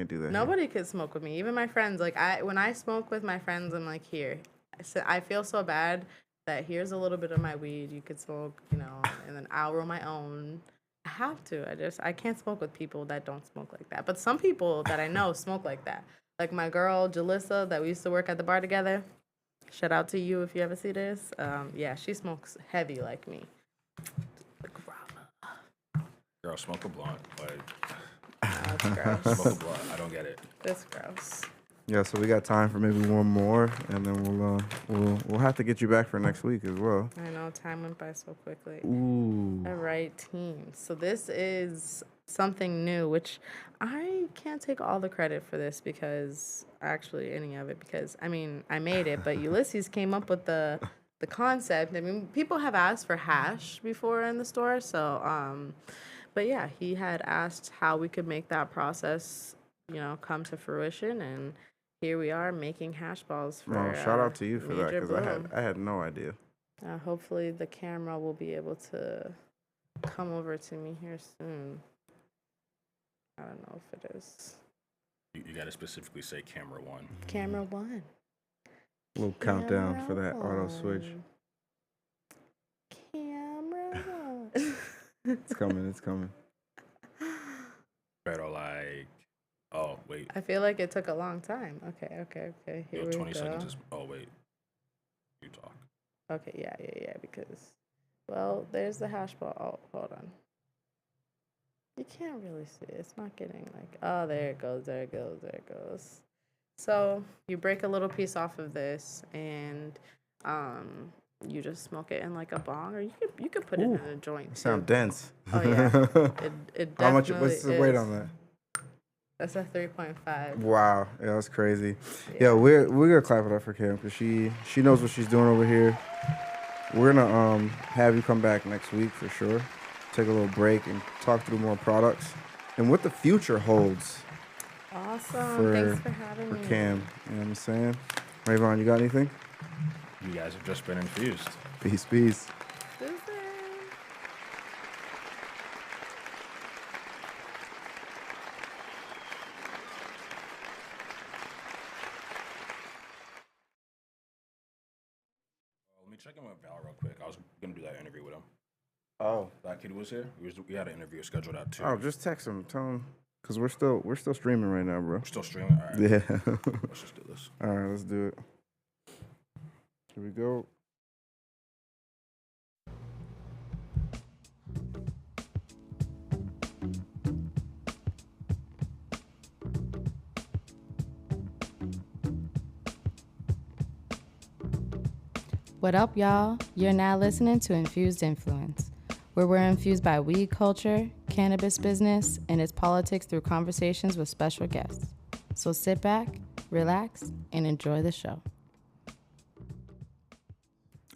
Speaker 3: do that.
Speaker 2: Nobody could smoke with me. Even my friends. Like when I smoke with my friends, I'm like, here. So I feel so bad that here's a little bit of my weed. You could smoke, and then I'll roll my own. I have to. I can't smoke with people that don't smoke like that. But some people that I know smoke like that. Like my girl Jalissa that we used to work at the bar together. Shout out to you if you ever see this. Yeah, she smokes heavy like me. The grabba.
Speaker 1: Girl, smoke a blunt. Like,
Speaker 2: That's gross.
Speaker 1: smoke a blunt. I don't get it.
Speaker 2: That's gross.
Speaker 3: Yeah, so we got time for maybe one more, and then we'll have to get you back for next week as well.
Speaker 2: I know time went by so quickly.
Speaker 3: Ooh.
Speaker 2: All right, team. So this is something new, which I can't take all the credit for this because any of it, because I made it, but Ulysses came up with the concept. I mean, people have asked for hash before in the store, so but yeah, he had asked how we could make that process, come to fruition, and here we are making hash balls for.
Speaker 3: No, shout out to you for that
Speaker 2: Major
Speaker 3: because
Speaker 2: Bloom.
Speaker 3: I had no idea.
Speaker 2: Hopefully the camera will be able to come over to me here soon. I don't know if it is.
Speaker 1: You got to specifically say camera one.
Speaker 2: Camera one.
Speaker 3: Little countdown for that auto switch.
Speaker 2: Camera one.
Speaker 3: It's coming.
Speaker 1: Pero like, oh wait,
Speaker 2: I feel like it took a long time. Okay. Here we
Speaker 1: 20
Speaker 2: go.
Speaker 1: seconds is. Oh wait, you talk.
Speaker 2: Okay, yeah. Because, well, there's the hash ball. Oh, hold on. You can't really see it. It's not getting like. Oh, there it goes. So you break a little piece off of this, and you just smoke it in like a bong, or you could put it in a joint.
Speaker 3: Sound dense.
Speaker 2: Oh yeah, it
Speaker 3: How much?
Speaker 2: definitely
Speaker 3: What's the weight
Speaker 2: is.
Speaker 3: on that?
Speaker 2: That's a 3.5.
Speaker 3: Wow, yeah, that's crazy. Yeah, we're gonna clap it up for Cam because she knows what she's doing over here. We're gonna have you come back next week for sure. Take a little break and talk through more products and what the future holds
Speaker 2: Awesome. Thanks for having me.
Speaker 3: Cam. You know what I'm saying? Rayvon, you got anything?
Speaker 1: You guys have just been infused.
Speaker 3: Peace.
Speaker 2: Susan.
Speaker 1: Let me check in with Val real quick. I was gonna do that interview with him.
Speaker 3: Oh.
Speaker 1: That kid was here. We had an interview scheduled at 2.
Speaker 3: Oh, just text him. Tell him because we're still streaming right now, bro.
Speaker 1: We're still streaming. All right.
Speaker 3: Yeah.
Speaker 1: Let's just do this.
Speaker 3: All right, let's do it. Here we go.
Speaker 4: What up, y'all? You're now listening to Infused Influence.
Speaker 2: where we're infused by weed culture, cannabis business, and its politics through conversations with special guests. So sit back, relax, and enjoy the show.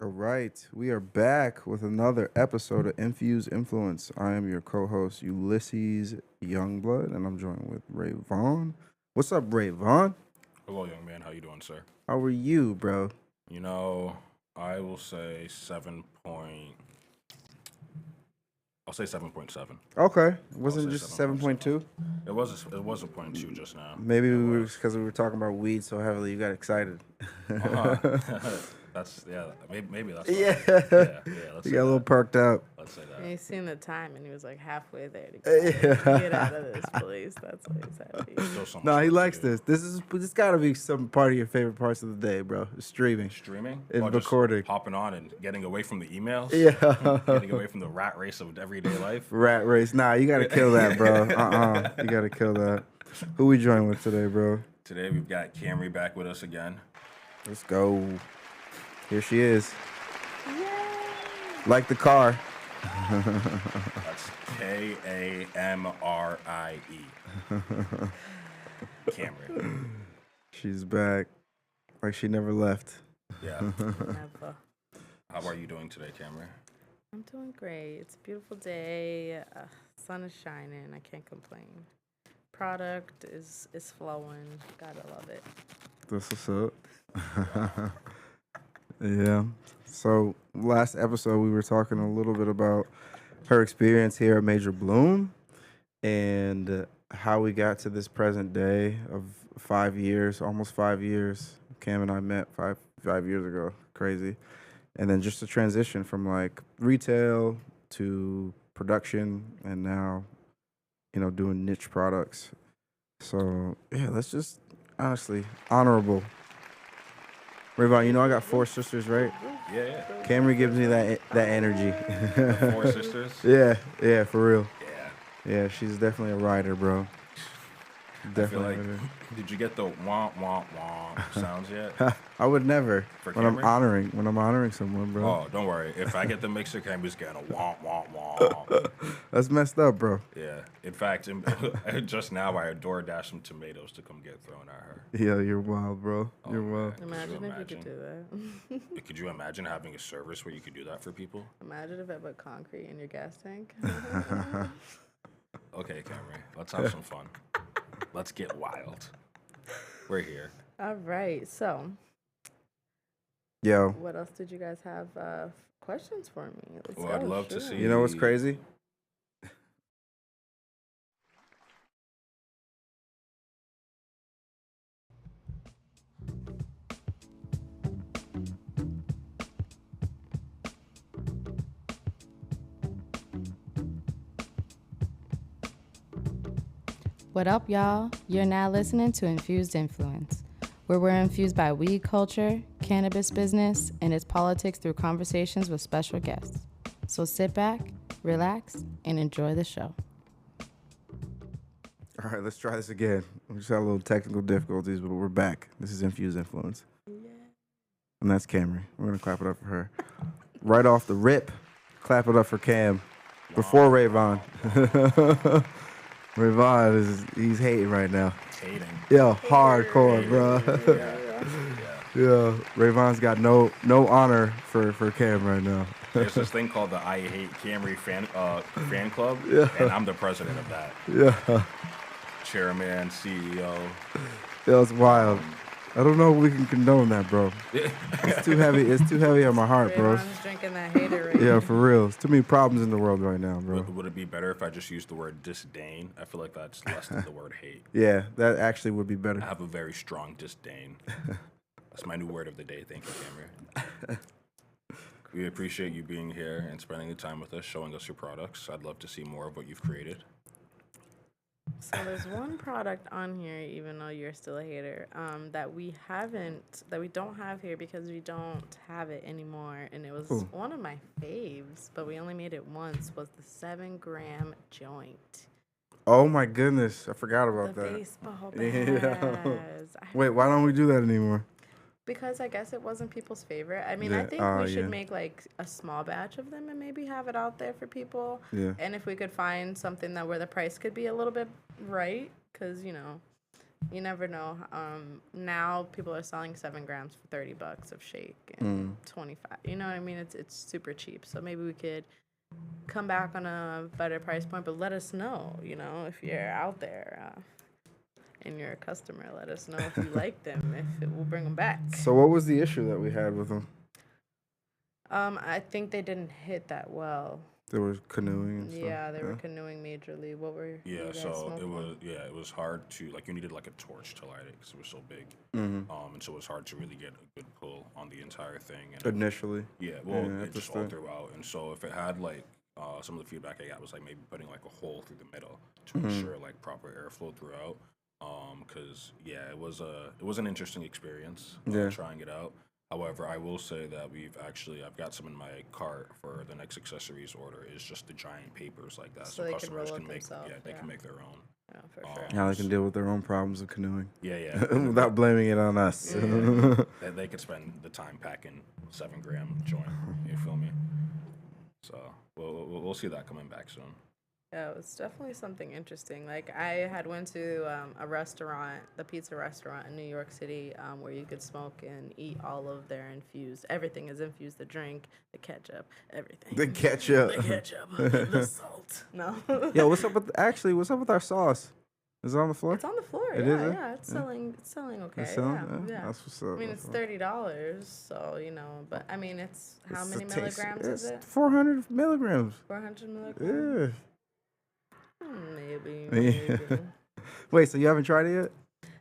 Speaker 3: All right, we are back with another episode of Infused Influence. I am your co-host Ulysses Youngblood, and I'm joined with Ray Vaughn. What's up, Ray Vaughn?
Speaker 1: Hello, young man. How you doing, sir?
Speaker 3: How are you, bro?
Speaker 1: You know, I will say 7.7.
Speaker 3: Okay, wasn't
Speaker 1: say
Speaker 3: just
Speaker 1: 7.7.
Speaker 3: 7.2?
Speaker 1: It was a 0.2 just now.
Speaker 3: Maybe
Speaker 1: It
Speaker 3: we were
Speaker 1: was.
Speaker 3: because we were talking about weed so heavily, you got excited.
Speaker 1: That's maybe that's
Speaker 3: Yeah.
Speaker 1: Let's
Speaker 3: You
Speaker 1: say
Speaker 3: got a little
Speaker 1: that.
Speaker 3: perked up.
Speaker 1: Let's say
Speaker 2: And
Speaker 1: that.
Speaker 2: he seen the time, and he was like halfway there to
Speaker 3: Yeah.
Speaker 2: get out of this place. That's what he's happy.
Speaker 1: Still so much
Speaker 3: No, he
Speaker 1: work to
Speaker 3: likes
Speaker 1: do.
Speaker 3: This got to be some part of your favorite parts of the day, bro. Streaming.
Speaker 1: Streaming
Speaker 3: And
Speaker 1: or just
Speaker 3: recording.
Speaker 1: hopping on and getting away from the emails.
Speaker 3: Yeah.
Speaker 1: Getting away from the rat race of everyday life.
Speaker 3: Rat race. Nah, you got to kill that, bro. You got to kill that. Who we join with today, bro?
Speaker 1: Today we've got Camry back with us again.
Speaker 3: Let's go. Here she is. Like the car.
Speaker 1: That's Kamrie. Camry.
Speaker 3: She's back. Like she never left.
Speaker 1: Yeah.
Speaker 2: Never.
Speaker 1: How are you doing today, Camry?
Speaker 2: I'm doing great. It's a beautiful day. Sun is shining. I can't complain. Product is flowing. Gotta love it.
Speaker 3: That's what's up. Yeah. So last episode we were talking a little bit about her experience here at Major Bloom and how we got to this present day of 5 years, almost 5 years. Cam and I met five years ago. Crazy. And then just the transition from like retail to production and now, doing niche products. So yeah, let's just honestly honorable. Rayvon, I got 4 sisters, right?
Speaker 1: Yeah.
Speaker 3: Camry gives me that energy.
Speaker 1: 4 sisters.
Speaker 3: Yeah, for real.
Speaker 1: Yeah.
Speaker 3: Yeah, she's definitely a rider, bro.
Speaker 1: I feel
Speaker 3: Definitely.
Speaker 1: like, did you get the wah wah wah sounds yet?
Speaker 3: I would never
Speaker 1: For
Speaker 3: when I'm
Speaker 1: Camry?
Speaker 3: honoring someone, bro.
Speaker 1: Oh, don't worry. If I get the mixer, Camry's getting a wah wah wah.
Speaker 3: That's messed up, bro.
Speaker 1: Yeah. In fact, just now I DoorDashed some tomatoes to come get thrown at her.
Speaker 3: Yeah, you're wild, bro. You're
Speaker 1: man.
Speaker 3: wild.
Speaker 2: Imagine if you could do that.
Speaker 1: Could you imagine having a service where you could do that for people?
Speaker 2: Imagine if I put concrete in your gas tank.
Speaker 1: Okay, Camry, let's have some fun. Let's get wild. We're here.
Speaker 2: All right. So,
Speaker 3: Yo,
Speaker 2: what else did you guys have questions for me? Let's
Speaker 1: Well,
Speaker 2: go.
Speaker 1: I'd love to
Speaker 2: shoot.
Speaker 1: see-
Speaker 3: you know what's crazy?
Speaker 2: What up, y'all? You're now listening to Infused Influence, where we're infused by weed culture, cannabis business, and its politics through conversations with special guests. So sit back, relax, and enjoy the show.
Speaker 3: All right, let's try this again. We just had a little technical difficulties, but we're back. This is Infused Influence. And that's Camry. We're going to clap it up for her. Right off the rip, clap it up for Cam. Before Rayvon. Rayvon, he's hating right now.
Speaker 1: Hating.
Speaker 3: Yo, hardcore, bro.
Speaker 1: Yeah.
Speaker 3: Yeah, Rayvon's got no honor for Cam right now.
Speaker 1: There's this thing called the I Hate Camry fan club, and I'm the president of that.
Speaker 3: Yeah,
Speaker 1: Chairman, CEO.
Speaker 3: yeah, it's wild. I don't know if we can condone that, bro. It's too heavy. It's too heavy on my heart, bro.
Speaker 2: Rayvon's drinking that hater right
Speaker 3: Yeah, for real. There's too many problems in the world right now, bro.
Speaker 1: Would it be better if I just used the word disdain? I feel like that's less than the word hate.
Speaker 3: Yeah, that actually would be
Speaker 1: I
Speaker 3: better.
Speaker 1: have a very strong disdain. That's my new word of the day. Thank you, Camry. We appreciate you being here and spending the time with us, showing us your products. I'd love to see more of what you've created.
Speaker 2: So there's one product on here, even though you're still a hater, that we don't have here because we don't have it anymore. And it was
Speaker 3: Ooh.
Speaker 2: one of my faves, but we only made it once, was the 7-gram joint.
Speaker 3: Oh my goodness, I forgot about
Speaker 2: The
Speaker 3: that.
Speaker 2: baseball
Speaker 3: Yeah.
Speaker 2: bags.
Speaker 3: Wait, why don't we do that anymore?
Speaker 2: Because I guess it wasn't people's favorite. I mean, I
Speaker 3: Yeah.
Speaker 2: think
Speaker 3: Oh,
Speaker 2: we should
Speaker 3: yeah.
Speaker 2: make like a small batch of them and maybe have it out there for people.
Speaker 3: Yeah.
Speaker 2: And if we could find something that where the price could be a little bit right, because you know, you never know. Now people are selling 7 grams for $30 of shake and 25. You know what I mean? It's super cheap. So maybe we could come back on a better price point, but let us know. You know, if you're out there. And you're a customer, let us know if you like them, if it will bring them back.
Speaker 3: So what was the issue that we had with them?
Speaker 2: I think they didn't hit that well.
Speaker 3: They were canoeing and stuff.
Speaker 2: Yeah, they were canoeing majorly. What were
Speaker 1: Yeah,
Speaker 2: you guys
Speaker 1: so
Speaker 2: smoking?
Speaker 1: it was hard to, like, you needed like a torch to light it because it was so big.
Speaker 3: Mm-hmm.
Speaker 1: And so it was hard to really get a good pull on the entire thing. And
Speaker 3: Initially.
Speaker 1: yeah, well,
Speaker 3: Yeah,
Speaker 1: it just all throughout. And so if it had like some of the feedback I got was like maybe putting like a hole through the middle to ensure like proper airflow throughout. Because yeah, it was an interesting experience trying it out. However, I will say that I've got some in my cart for the next accessories order is just the giant papers like that,
Speaker 2: So they can
Speaker 1: customers
Speaker 2: roll
Speaker 1: can
Speaker 2: it
Speaker 1: make
Speaker 2: themselves,
Speaker 1: they can make their own.
Speaker 2: Yeah, for sure.
Speaker 3: Now they can deal with their own problems of canoeing.
Speaker 1: Yeah.
Speaker 3: Without blaming it on us.
Speaker 1: They could spend the time packing 7 gram joint. You feel me? So we'll see that coming back soon.
Speaker 2: Yeah, it was definitely something interesting. Like I had went to a restaurant, the pizza restaurant in New York City, where you could smoke and eat all of their infused. Everything is infused: the drink, the ketchup, everything.
Speaker 3: The ketchup.
Speaker 2: The ketchup, the salt. No.
Speaker 3: Yo, what's up with our sauce? Is it on the floor?
Speaker 2: It's on the floor.
Speaker 3: It
Speaker 2: yeah,
Speaker 3: is,
Speaker 2: yeah. It's selling. It's selling okay.
Speaker 3: It's selling?
Speaker 2: Yeah.
Speaker 3: That's what's up.
Speaker 2: I mean, it's $30, so you know. But I mean, it's how
Speaker 3: It's
Speaker 2: many
Speaker 3: a taste-
Speaker 2: milligrams is
Speaker 3: it's
Speaker 2: it?
Speaker 3: 400 milligrams.
Speaker 2: 400 milligrams.
Speaker 3: Yeah.
Speaker 2: Maybe.
Speaker 3: Wait, so you haven't tried it yet?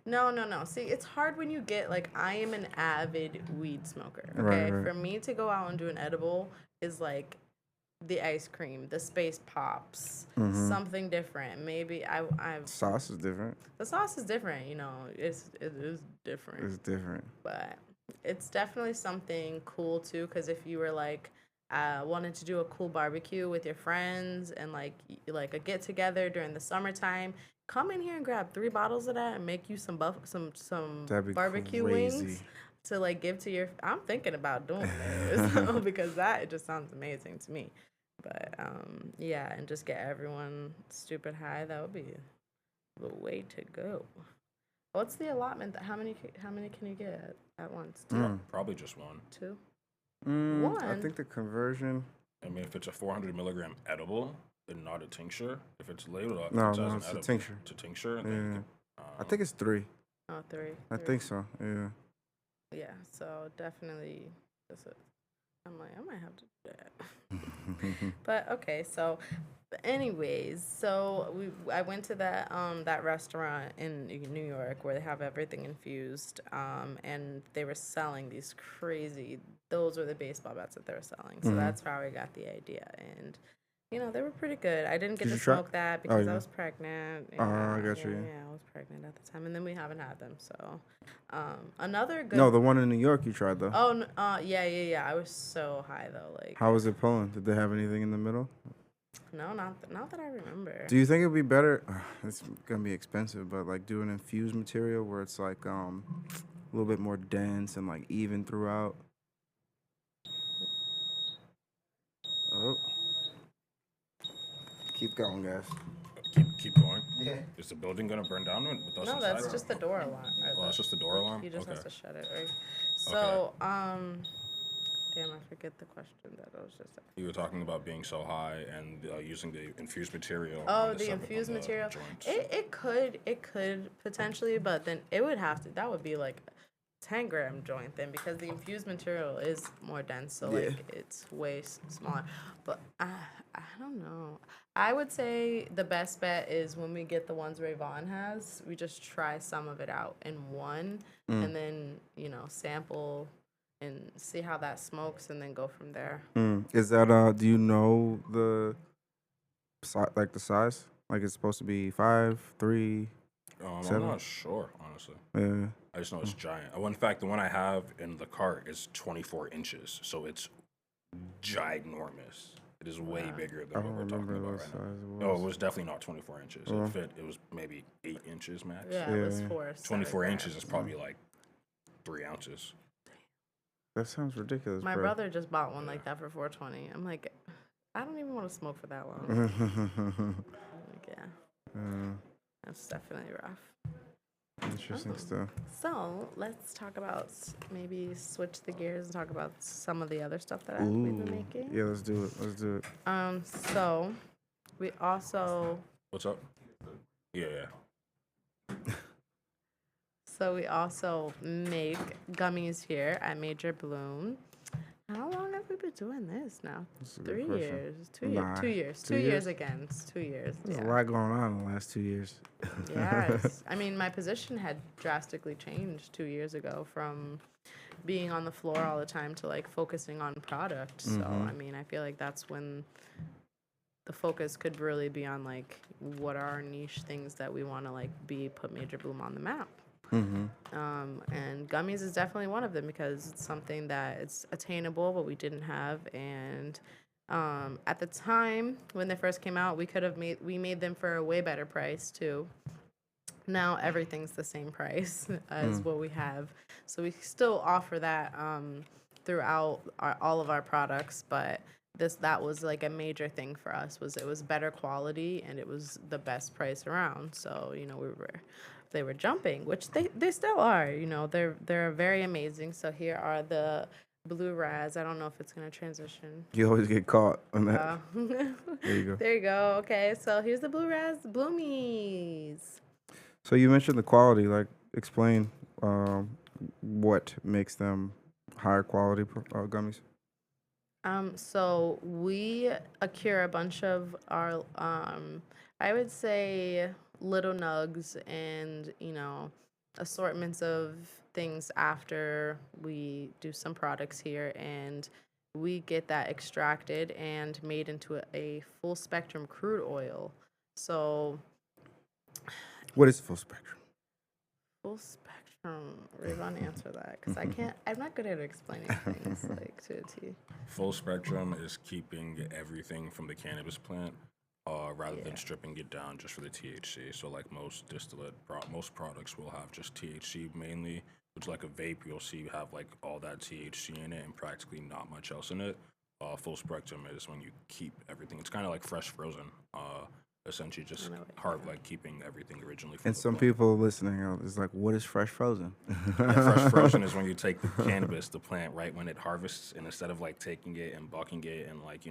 Speaker 2: No. See, it's hard when you get like I am an avid weed smoker. Okay,
Speaker 3: Right.
Speaker 2: for me to go out and do an edible is like the ice cream, the space pops, something different. Maybe I've
Speaker 3: Sauce is different.
Speaker 2: the sauce is different. You know, it is different.
Speaker 3: It's different.
Speaker 2: But it's definitely something cool too. Because if you were like wanted to do a cool barbecue with your friends and like a get together during the summertime, come in here and grab 3 bottles of that and make you some
Speaker 3: That'd be
Speaker 2: barbecue
Speaker 3: crazy.
Speaker 2: wings to like give to your. I'm thinking about doing this because that it just sounds amazing to me. But yeah, and just get everyone stupid high. That would be the way to go. What's the allotment? How many can you get at once? 2?
Speaker 1: Probably just one.
Speaker 2: 2?
Speaker 3: I
Speaker 2: One?
Speaker 3: think the conversion.
Speaker 1: I mean, if it's a 400 milligram edible, then not a tincture. If it's labeled up,
Speaker 3: No,
Speaker 1: as an
Speaker 3: it's a
Speaker 1: edible,
Speaker 3: tincture.
Speaker 1: It's a tincture.
Speaker 3: Yeah.
Speaker 1: Then,
Speaker 3: I think it's 3.
Speaker 2: Oh, 3.
Speaker 3: I think so. Yeah.
Speaker 2: Yeah, so definitely. I'm like, I might have to do that. But okay, so, anyways, so I went to that restaurant in New York where they have everything infused, and they were selling these crazy. Those were the baseball bats that they were selling. So that's how I got the idea, and you know they were pretty good. I didn't get
Speaker 3: Did
Speaker 2: to
Speaker 3: you try-
Speaker 2: smoke that because
Speaker 3: yeah.
Speaker 2: I was pregnant.
Speaker 3: I got you.
Speaker 2: Yeah, I was pregnant at the time, and then we haven't had them. So, another good.
Speaker 3: No, the one in New York you tried though.
Speaker 2: Oh, yeah. I was so high though. Like,
Speaker 3: How was it pulling? Did they have anything in the middle?
Speaker 2: no, not that I remember.
Speaker 3: Do you think it'd be better? It's gonna be expensive, but like do an infused material where it's like a little bit more dense and like even throughout. Oh, keep going, guys.
Speaker 1: keep going.
Speaker 3: Yeah.
Speaker 1: Is the building gonna burn down with us
Speaker 2: No,
Speaker 1: inside?
Speaker 2: that's just the door alarm.
Speaker 1: Oh, that's just the door alarm?
Speaker 2: He just has
Speaker 1: Okay.
Speaker 2: to shut it, right? So, damn, I forget the question that I was just asking.
Speaker 1: You were talking about being so high and using the infused material.
Speaker 2: Oh,
Speaker 1: on
Speaker 2: the
Speaker 1: on
Speaker 2: infused material.
Speaker 1: joints.
Speaker 2: It could potentially, but then it would have to. That would be like 10-gram joint then, because the infused material is more dense, so like it's way smaller. But I don't know. I would say the best bet is when we get the ones Rayvon has, we just try some of it out in one, and then sample and see how that smokes, and then go from there.
Speaker 3: Is that do you know the the size? Like it's supposed to be 5, 3.
Speaker 1: I'm
Speaker 3: 7?
Speaker 1: not sure, honestly.
Speaker 3: Yeah.
Speaker 1: I just know it's giant. Oh, in fact, the one I have in the cart is 24 inches, so it's ginormous. It is way bigger
Speaker 3: I
Speaker 1: than
Speaker 3: don't
Speaker 1: what we're talking
Speaker 3: remember
Speaker 1: about
Speaker 3: what
Speaker 1: right
Speaker 3: size
Speaker 1: now.
Speaker 3: it
Speaker 1: No,
Speaker 3: was.
Speaker 1: it was definitely not 24 inches. It was maybe 8 inches max.
Speaker 2: Yeah, it was
Speaker 3: Yeah.
Speaker 2: 4.
Speaker 1: 24 inches is probably like 3 ounces.
Speaker 3: That sounds ridiculous,
Speaker 2: My
Speaker 3: bro.
Speaker 2: brother just bought one like that for $4.20. I'm like, I don't even want to smoke for that long. Like, yeah, that's definitely rough.
Speaker 3: Interesting
Speaker 2: Oh.
Speaker 3: stuff.
Speaker 2: So let's talk about maybe switch the gears and talk about some of the other stuff that we've been making.
Speaker 3: Yeah, let's do it.
Speaker 2: So we also
Speaker 1: What's up? Yeah.
Speaker 2: So we also make gummies here at Major Bloom. How long have we been doing this now?
Speaker 3: That's a good
Speaker 2: 3
Speaker 3: question.
Speaker 2: years. 2
Speaker 3: Nah,
Speaker 2: years. 2 years.
Speaker 3: 2
Speaker 2: 2 years
Speaker 3: years?
Speaker 2: again. It's 2 years.
Speaker 3: There's
Speaker 2: Yeah.
Speaker 3: a lot going on in the last 2 years.
Speaker 2: Yes. I mean, my position had drastically changed 2 years ago from being on the floor all the time to like focusing on product. So, I mean, I feel like that's when the focus could really be on like what are our niche things that we want to like put Major Bloom on the map. And gummies is definitely one of them because it's something that it's attainable, but we didn't have. And at the time when they first came out, we made them for a way better price too. Now everything's the same price as what we have, so we still offer that throughout all of our products. But that was like a major thing for us was it was better quality and it was the best price around. So they were jumping, which they still are. You know, they're very amazing. So here are the blue raz. I don't know if it's gonna transition.
Speaker 3: You always get caught on that. There you go.
Speaker 2: There you go. Okay, so here's the blue raz bloomies.
Speaker 3: So you mentioned the quality. Like, explain what makes them higher quality gummies.
Speaker 2: So we accrue a bunch of our, I would say, little nugs and, assortments of things after we do some products here. And we get that extracted and made into a full spectrum crude oil. So
Speaker 3: What is full spectrum?
Speaker 2: full spectrum, Rayvon, answer that because I'm not good at explaining things like to a T.
Speaker 1: Full spectrum is keeping everything from the cannabis plant, rather than stripping it down just for the THC. So like most most products will have just THC mainly, which like a vape you'll see you have like all that THC in it and practically not much else in it. Full spectrum is when you keep everything. It's kind of like fresh frozen. Essentially just like keeping everything originally from
Speaker 3: And
Speaker 1: the
Speaker 3: some
Speaker 1: plant.
Speaker 3: people listening is like, what is fresh frozen?
Speaker 1: Fresh frozen is when you take the cannabis, the plant, right when it harvests, and instead of like taking it and bucking it and like,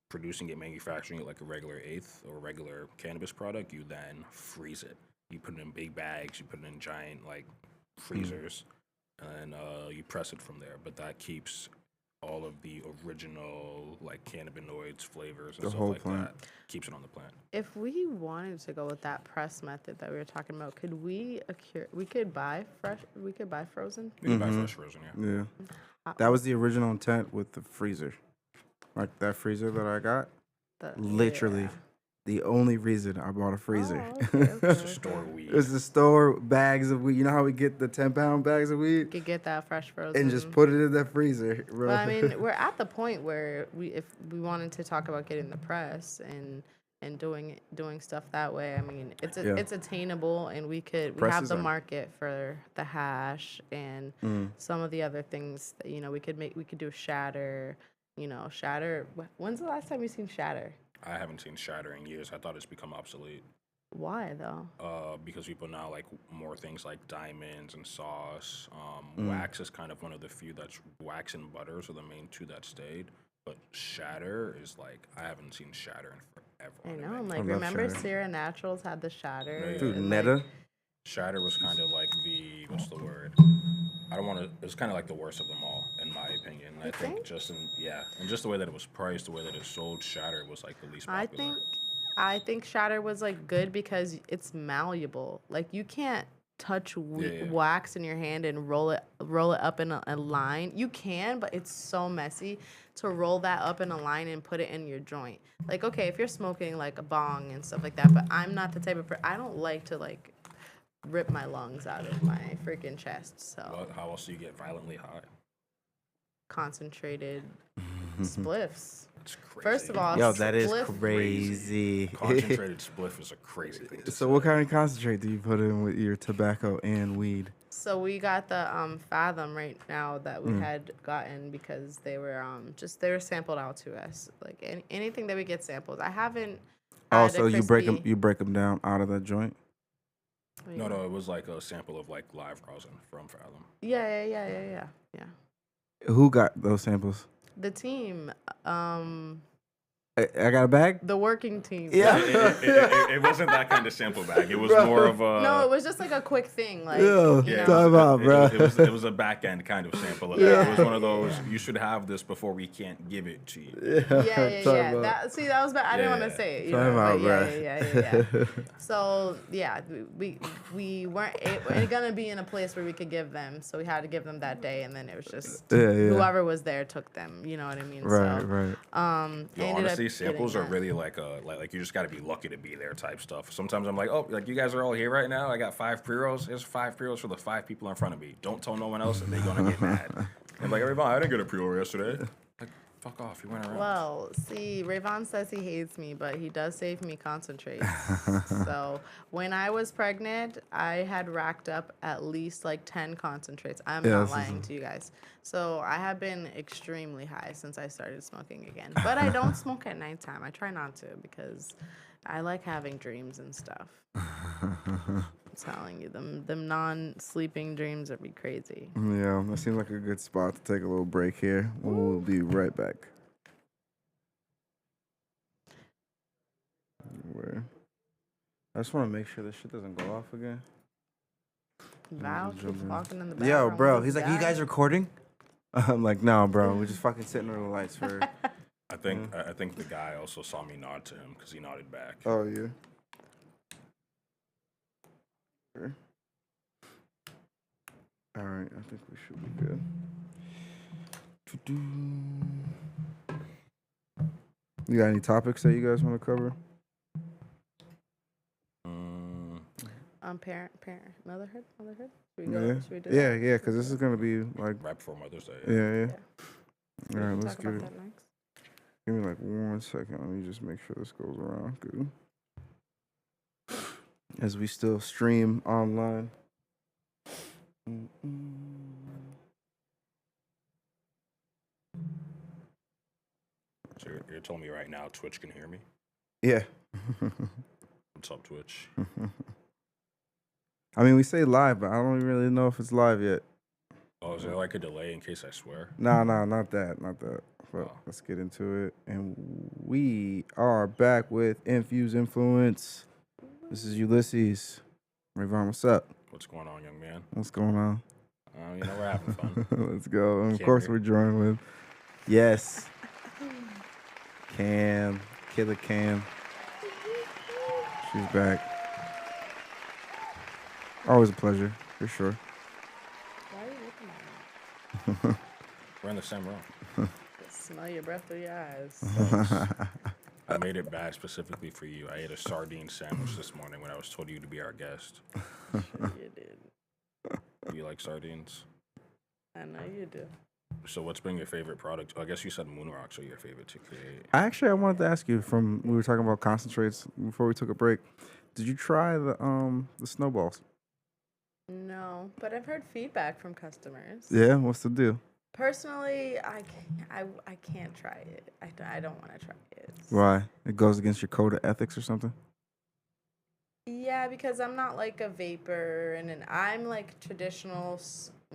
Speaker 1: producing it, manufacturing it like a regular eighth or regular cannabis product, you then freeze it. You put it in big bags, you put it in giant like freezers, and you press it from there. But that keeps all of the original like cannabinoids, flavors, and
Speaker 3: The
Speaker 1: stuff
Speaker 3: whole
Speaker 1: like
Speaker 3: plant.
Speaker 1: that. Keeps it on the plant.
Speaker 2: If we wanted to go with that press method that we were talking about, could we could buy frozen?
Speaker 1: You can buy fresh frozen, yeah.
Speaker 3: Yeah. That was the original intent with the freezer. Like that freezer that I got, literally the only reason I bought a freezer.
Speaker 1: It's to store weed.
Speaker 3: It was to store bags of weed. You know how we get the 10-pound bags of weed?
Speaker 2: Could get that fresh frozen
Speaker 3: And just put it in that freezer, bro.
Speaker 2: But I mean, we're at the point where if we wanted to talk about getting the press and doing stuff that way, I mean, it's attainable, and we have the market for the hash and some of the other things that we could do shatter. Shatter. When's the last time you've seen shatter?
Speaker 1: I haven't seen shatter in years. I thought it's become obsolete.
Speaker 2: Why though?
Speaker 1: Because people now like more things like diamonds and sauce. Wax is kind of one of the few that's wax and butters are the main two that stayed. But shatter is like I haven't seen shatter in forever.
Speaker 2: I know. I'm like,
Speaker 3: love
Speaker 2: remember
Speaker 3: shatter.
Speaker 2: Sierra Naturals had the shatter.
Speaker 3: Dude,
Speaker 2: and,
Speaker 3: Netta?
Speaker 1: Shatter was kind of like what's the word? I don't want to. It's kind of like the worst of them all, in my opinion. I think
Speaker 2: think?
Speaker 1: just and just the way that it was priced, the way that it sold, Shatter was like the least popular.
Speaker 2: I think shatter was like good because it's malleable. Like you can't touch wax in your hand and roll it up in a line. You can, but it's so messy to roll that up in a line and put it in your joint. Like okay, if you're smoking like a bong and stuff like that, but I'm not the type of I don't like to like rip my lungs out of my freaking chest. So
Speaker 1: How else do you get violently high?
Speaker 2: Concentrated spliffs.
Speaker 1: It's crazy.
Speaker 2: First of all,
Speaker 3: Yo, that is
Speaker 2: spliff-
Speaker 3: crazy.
Speaker 1: Concentrated spliff is a crazy thing to
Speaker 3: So
Speaker 1: say.
Speaker 3: what kind of concentrate do you put in with your tobacco and weed?
Speaker 2: So we got the Fathom right now that we had gotten because they were they were sampled out to us. Like anything that we get sampled. I haven't
Speaker 3: Oh,
Speaker 2: had a
Speaker 3: so you break them
Speaker 2: crispy.
Speaker 3: down out of the joint?
Speaker 2: Oh,
Speaker 1: No,
Speaker 2: yeah.
Speaker 1: no, it was like a sample of like live rosin from Fathom.
Speaker 2: Yeah.
Speaker 3: Who got those samples?
Speaker 2: The team,
Speaker 3: I got a bag.
Speaker 2: the working team.
Speaker 3: Yeah.
Speaker 1: It wasn't that kind of sample bag. It was
Speaker 3: Bro.
Speaker 1: more of a
Speaker 2: No, it was just like a quick thing. Like,
Speaker 3: Yo,
Speaker 2: you
Speaker 1: yeah.
Speaker 2: know.
Speaker 3: time out, bro.
Speaker 1: It was a back end kind of sample. Of
Speaker 2: Yeah.
Speaker 1: it was one of those. You should have this before we can't give it to you.
Speaker 2: Yeah. That was bad. I didn't want to say it. You
Speaker 3: Time
Speaker 2: know,
Speaker 3: out,
Speaker 2: but
Speaker 3: bro.
Speaker 2: yeah. So yeah, we weren't gonna be in a place where we could give them, so we had to give them that day, and then it was just whoever was there took them. You know what I mean?
Speaker 3: Right,
Speaker 2: so,
Speaker 3: right.
Speaker 2: I ended
Speaker 1: Honestly,
Speaker 2: up
Speaker 1: samples
Speaker 2: getting
Speaker 1: are
Speaker 2: that.
Speaker 1: really like you just got to be lucky to be there type stuff. Sometimes I'm like, oh, like you guys are all here right now. I got 5 pre-rolls. Here's 5 pre-rolls for the 5 people in front of me. Don't tell no one else, and they're gonna get mad. And like, everybody, I didn't get a pre-roll yesterday. Like, fuck off. You went around.
Speaker 2: Well, see, Rayvon says he hates me, but he does save me concentrates. So when I was pregnant, I had racked up at least like 10 concentrates. I'm
Speaker 3: Yeah,
Speaker 2: not
Speaker 3: this is
Speaker 2: lying to you guys. So I have been extremely high since I started smoking again. But I don't smoke at nighttime. I try not to because I like having dreams and stuff. I'm telling you, them non-sleeping dreams would be crazy.
Speaker 3: Yeah, that seems like a good spot to take a little break here. We'll be right back. Where? I just want to make sure this shit doesn't go off again.
Speaker 2: Val
Speaker 3: jump
Speaker 2: keeps
Speaker 3: in.
Speaker 2: walking in the background.
Speaker 3: Yo, bro,
Speaker 2: with
Speaker 3: he's
Speaker 2: his
Speaker 3: like, "You
Speaker 2: guy."
Speaker 3: guys recording?" I'm like, "No, bro, we're just fucking sitting under the lights for."
Speaker 1: I think the guy also saw me nod to him because he nodded back.
Speaker 3: Oh yeah. Sure. All right, I think we should be good. You got any topics that you guys want to cover?
Speaker 2: Motherhood. Should we
Speaker 3: Yeah,
Speaker 2: Should we do
Speaker 3: yeah,
Speaker 2: that?
Speaker 3: yeah. Because this is gonna be like,
Speaker 1: Right before Mother's Day.
Speaker 3: yeah.
Speaker 2: We
Speaker 3: All right,
Speaker 2: can
Speaker 3: let's
Speaker 2: talk
Speaker 3: give
Speaker 2: about
Speaker 3: it.
Speaker 2: that next.
Speaker 3: Give me like 1 second. Let me just make sure this goes around good. As we still stream online.
Speaker 1: So you're telling me right now Twitch can hear me?
Speaker 3: Yeah.
Speaker 1: What's up, Twitch?
Speaker 3: I mean, we say live, but I don't really know if it's live yet.
Speaker 1: Oh, is there like a delay in case I swear?
Speaker 3: No, not that. But
Speaker 1: Oh.
Speaker 3: let's get into it. And we are back with Infused Influence. This is Ulysses. Rayvon, what's up?
Speaker 1: What's going on, young man?
Speaker 3: What's going on?
Speaker 1: You know, we're having fun.
Speaker 3: Let's go. And of course,
Speaker 1: Camry.
Speaker 3: we're joined with, yes, Killer Cam. She's back. Always a pleasure, for sure.
Speaker 2: Why are you looking at me?
Speaker 1: We're in the same room.
Speaker 2: Smell your breath through your eyes.
Speaker 1: I made it back specifically for you. I ate a sardine sandwich this morning when I was told you to be our guest.
Speaker 2: Sure you did.
Speaker 1: Do you like sardines?
Speaker 2: I know you do.
Speaker 1: So what's been your favorite product? I guess you said moon rocks are your favorite to create.
Speaker 3: Actually, I wanted to ask you we were talking about concentrates before we took a break. Did you try the snowballs?
Speaker 2: No, but I've heard feedback from customers.
Speaker 3: Yeah, what's the deal?
Speaker 2: Personally, I can't try it. I don't want to try it.
Speaker 3: Why? It goes against your code of ethics or something?
Speaker 2: Yeah, because I'm not like a vapor, and I'm like traditional.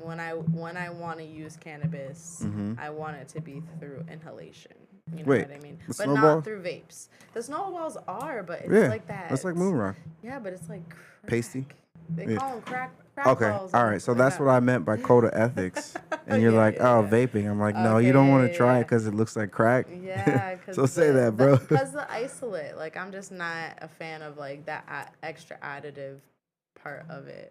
Speaker 2: When I want to use cannabis, I want it to be through inhalation. You know
Speaker 3: Wait,
Speaker 2: what I mean?
Speaker 3: the
Speaker 2: But
Speaker 3: snowball?
Speaker 2: not through vapes. The snowballs are, but it's
Speaker 3: Yeah,
Speaker 2: like that.
Speaker 3: that's like moon rock.
Speaker 2: Yeah, but it's like crack.
Speaker 3: Pasty?
Speaker 2: They
Speaker 3: Yeah.
Speaker 2: call them crack
Speaker 3: Okay,
Speaker 2: balls.
Speaker 3: all right. So that's what I meant by code of ethics. And you're
Speaker 2: Yeah,
Speaker 3: like,
Speaker 2: yeah,
Speaker 3: oh,
Speaker 2: yeah.
Speaker 3: vaping. I'm like, no, you
Speaker 2: Okay,
Speaker 3: don't want to
Speaker 2: yeah,
Speaker 3: try it
Speaker 2: yeah.
Speaker 3: because it looks like crack.
Speaker 2: Yeah, cause
Speaker 3: So say that, bro.
Speaker 2: Because the isolate, like I'm just not a fan of like that extra additive part of it.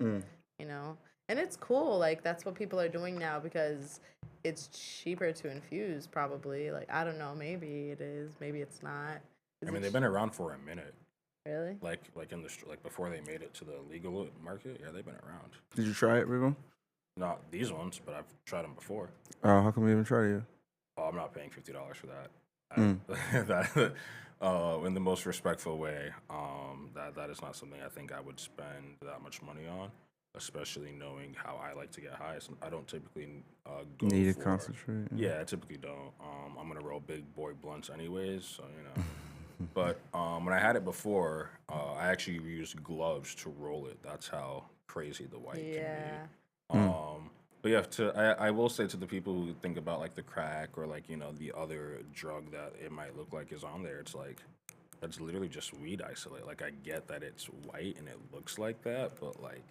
Speaker 2: You know, and it's cool. Like that's what people are doing now because it's cheaper to infuse. Probably. Like I don't know. Maybe it is. Maybe it's not.
Speaker 1: I mean, they've been around for a minute.
Speaker 2: Really?
Speaker 1: Like in the like before they made it to the legal market. Yeah, they've been around.
Speaker 3: Did you try it, Rivo?
Speaker 1: Not these ones, but I've tried them before.
Speaker 3: Oh, how come you haven't tried it yet?
Speaker 1: Oh, I'm not paying $50 for that. That in the most respectful way. That is not something I think I would spend that much money on. especially knowing how I like to get high. So I don't typically go
Speaker 3: Need to
Speaker 1: for.
Speaker 3: concentrate.
Speaker 1: Yeah, I typically don't. I'm gonna roll big boy blunts anyways, so you know. But when I had it before, I actually used gloves to roll it. That's how crazy the white can
Speaker 2: Yeah.
Speaker 1: be. But yeah, I will say to the people who think about like the crack or like the other drug that it might look like is on there, it's like that's literally just weed isolate. Like I get that it's white and it looks like that, but like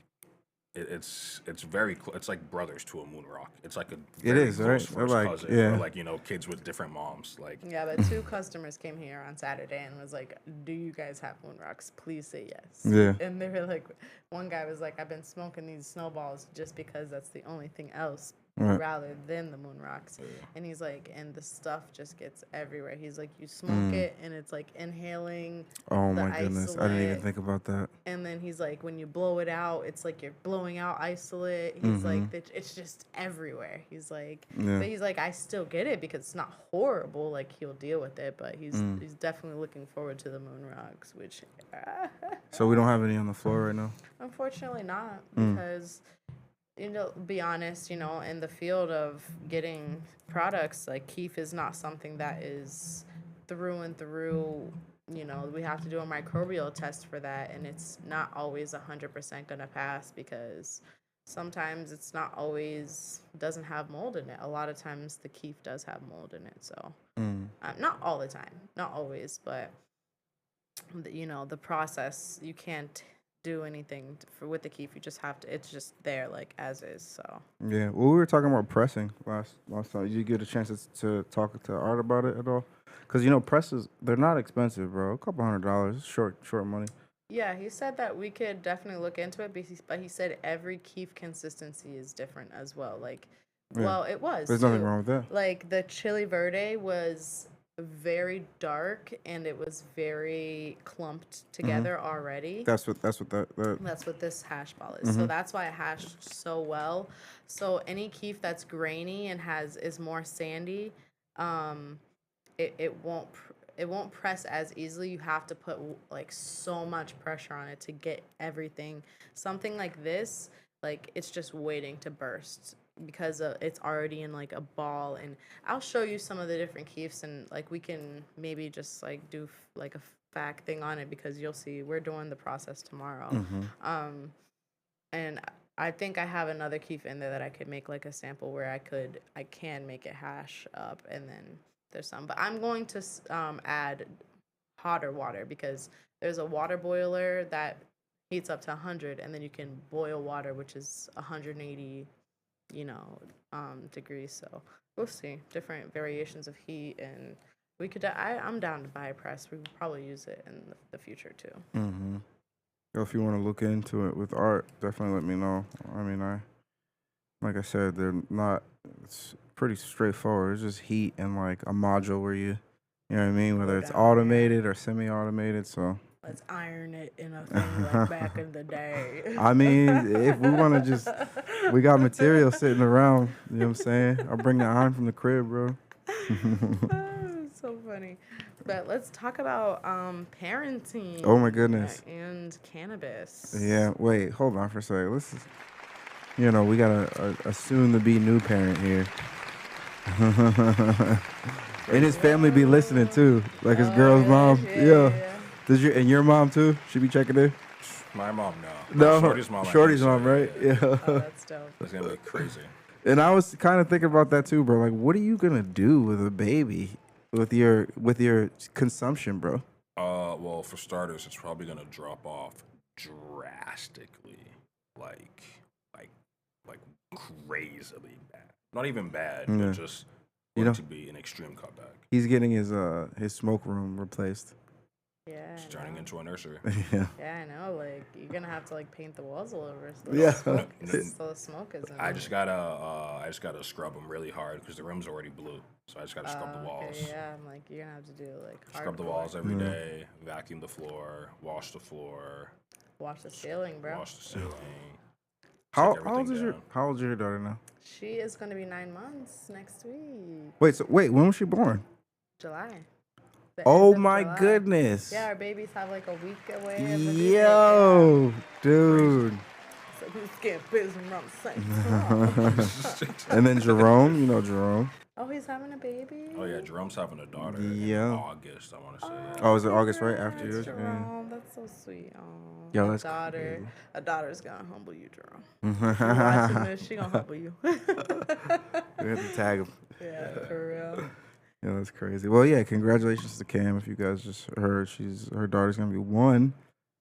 Speaker 1: it's very it's like brothers to a moon rock. It's like a
Speaker 3: It
Speaker 1: very
Speaker 3: is,
Speaker 1: close
Speaker 3: right? They're
Speaker 1: first
Speaker 3: like,
Speaker 1: cousin,
Speaker 3: yeah.
Speaker 1: or like kids with different moms. Like
Speaker 2: Yeah, but two customers came here on Saturday and was like, "Do you guys have moon rocks? Please say yes."
Speaker 3: Yeah.
Speaker 2: And they were like, one guy was like, "I've been smoking these snowballs just because that's the only thing else
Speaker 3: Right.
Speaker 2: rather than the moon rocks." And he's like, and the stuff just gets everywhere. He's like, you smoke it and it's like inhaling
Speaker 3: Oh
Speaker 2: the
Speaker 3: my goodness, I didn't even
Speaker 2: isolate.
Speaker 3: think about that.
Speaker 2: And then he's like, when you blow it out, it's like you're blowing out isolate. He's like, it's just everywhere. He's like,
Speaker 3: Yeah.
Speaker 2: but he's like, I still get it because it's not horrible. Like he'll deal with it, but he's definitely looking forward to the moon rocks, which
Speaker 3: So we don't have any on the floor right now.
Speaker 2: unfortunately not because be honest, in the field of getting products, like keef is not something that is through and through. We have to do a microbial test for that, and it's not always 100% gonna pass because sometimes it's not always doesn't have mold in it. A lot of times the keef does have mold in it, so not all the time, not always, but the process, you can't do anything with the keef. You just have to. It's just there, like as is. So
Speaker 3: Yeah. Well, we were talking about pressing last time. Did you get a chance to talk to Art about it at all? Because presses, they're not expensive, bro. A couple $100, short money.
Speaker 2: yeah, he said that we could definitely look into it, but he said every keef consistency is different as well. Like,
Speaker 3: Yeah.
Speaker 2: well, it was.
Speaker 3: There's nothing
Speaker 2: too.
Speaker 3: wrong with that.
Speaker 2: Like the chili verde was very dark and it was very clumped together already.
Speaker 3: That's what that.
Speaker 2: That's what this hash ball is. So that's why it hashed so well. So any keef that's grainy and is more sandy, it won't press as easily. You have to put like so much pressure on it to get everything. Something like this, like it's just waiting to burst because it's already in like a ball. And I'll show you some of the different keefs, and like we can maybe just like do like a fact thing on it because you'll see we're doing the process tomorrow. And I think I have another keef in there that I could make like a sample where I can make it hash up, and then there's some, but I'm going to add hotter water because there's a water boiler that heats up to 100, and then you can boil water, which is 180, degrees. So we'll see different variations of heat, and we could. I'm down to buy a press. We would probably use it in the future too.
Speaker 3: If you want to look into it with Art, definitely let me know. I mean, like I said, they're not. It's pretty straightforward. It's just heat and like a module where you know what I mean, whether it's automated or semi-automated. So
Speaker 2: let's iron it in a thing like back in the day.
Speaker 3: I mean, if we want to we got material sitting around. You know what I'm saying? I'll bring the iron from the crib, bro.
Speaker 2: So funny. But let's talk about parenting.
Speaker 3: Oh my goodness.
Speaker 2: And cannabis.
Speaker 3: Yeah. Wait. Hold on for a second. Let's. We got a soon-to-be new parent here. And his family be listening too, like his girl's mom. Yeah. Does your mom too? She be checking in?
Speaker 1: My mom, no.
Speaker 3: No,
Speaker 1: Shorty's mom.
Speaker 3: Shorty's mom, right? Yeah.
Speaker 2: Oh, that's dope.
Speaker 1: It's gonna be crazy.
Speaker 3: And I was kind of thinking about that too, bro. Like, what are you gonna do with a baby, with your consumption, bro?
Speaker 1: Well, for starters, it's probably gonna drop off drastically, like crazily bad. Not even bad,
Speaker 3: Yeah.
Speaker 1: but just going to be an extreme cutback.
Speaker 3: He's getting his smoke room replaced.
Speaker 2: Yeah.
Speaker 1: It's turning into a nursery.
Speaker 3: Yeah.
Speaker 2: Yeah, I know. Like you're gonna have to like paint the walls all over. So
Speaker 3: Yeah.
Speaker 2: the smoke is.
Speaker 1: I just gotta scrub them really hard because the room's already blue. So I just gotta scrub the walls.
Speaker 2: Okay, yeah, I'm like you're gonna have to do like
Speaker 1: Scrub the
Speaker 2: hardcore.
Speaker 1: walls every day, vacuum the floor, wash the floor,
Speaker 2: Wash the ceiling, bro.
Speaker 1: wash the ceiling.
Speaker 3: How
Speaker 1: take
Speaker 3: old is
Speaker 1: everything
Speaker 3: how old is your daughter now?
Speaker 2: She is gonna be 9 months next week,
Speaker 3: Wait, when was she born?
Speaker 2: July. The
Speaker 3: Oh
Speaker 2: end of
Speaker 3: my
Speaker 2: July.
Speaker 3: goodness.
Speaker 2: Yeah, our babies have like a week away. Of the due date,
Speaker 3: Yo, dude.
Speaker 2: yeah. So he's skin business around the same.
Speaker 3: And then Jerome, you know Jerome.
Speaker 2: Oh, he's having a baby?
Speaker 1: Oh yeah, Jerome's having a daughter
Speaker 3: Yeah.
Speaker 1: in August. I want to say. Yeah.
Speaker 3: Oh, is it August right after
Speaker 2: Congrats,
Speaker 3: yours? Yeah.
Speaker 2: Jerome. That's so sweet. Oh,
Speaker 3: Yo,
Speaker 2: a
Speaker 3: that's
Speaker 2: daughter.
Speaker 3: crazy.
Speaker 2: A daughter's gonna humble you, Jerome. If you're watching this, she gonna humble you.
Speaker 3: We have to tag him.
Speaker 2: Yeah, for real.
Speaker 3: Yeah, that's crazy. Well, yeah, congratulations to Cam. If you guys just heard, her daughter's gonna be 1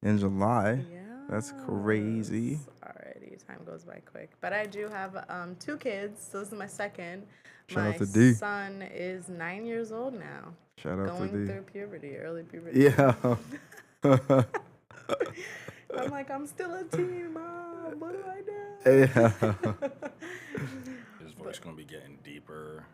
Speaker 3: in July.
Speaker 2: Yeah.
Speaker 3: That's crazy.
Speaker 2: Alrighty, time goes by quick. But I do have 2 kids. So this is my second.
Speaker 3: Shout
Speaker 2: My
Speaker 3: out to D.
Speaker 2: son is 9 years old now.
Speaker 3: Shout out
Speaker 2: Going
Speaker 3: to D.
Speaker 2: through puberty, early puberty.
Speaker 3: Yeah.
Speaker 2: I'm like, I'm still a teen, Mom. What do I do?
Speaker 3: Yeah.
Speaker 1: His voice gonna be getting deeper.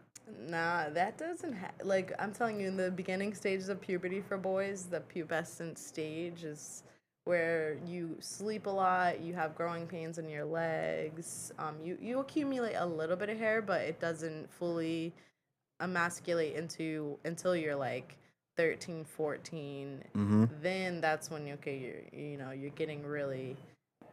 Speaker 2: Nah, that doesn't like, I'm telling you, in the beginning stages of puberty for boys, the pubescent stage is where you sleep a lot, you have growing pains in your legs, you accumulate a little bit of hair, but it doesn't fully emasculate until you're like 13, 14.
Speaker 3: Mm-hmm.
Speaker 2: Then that's when you're getting really,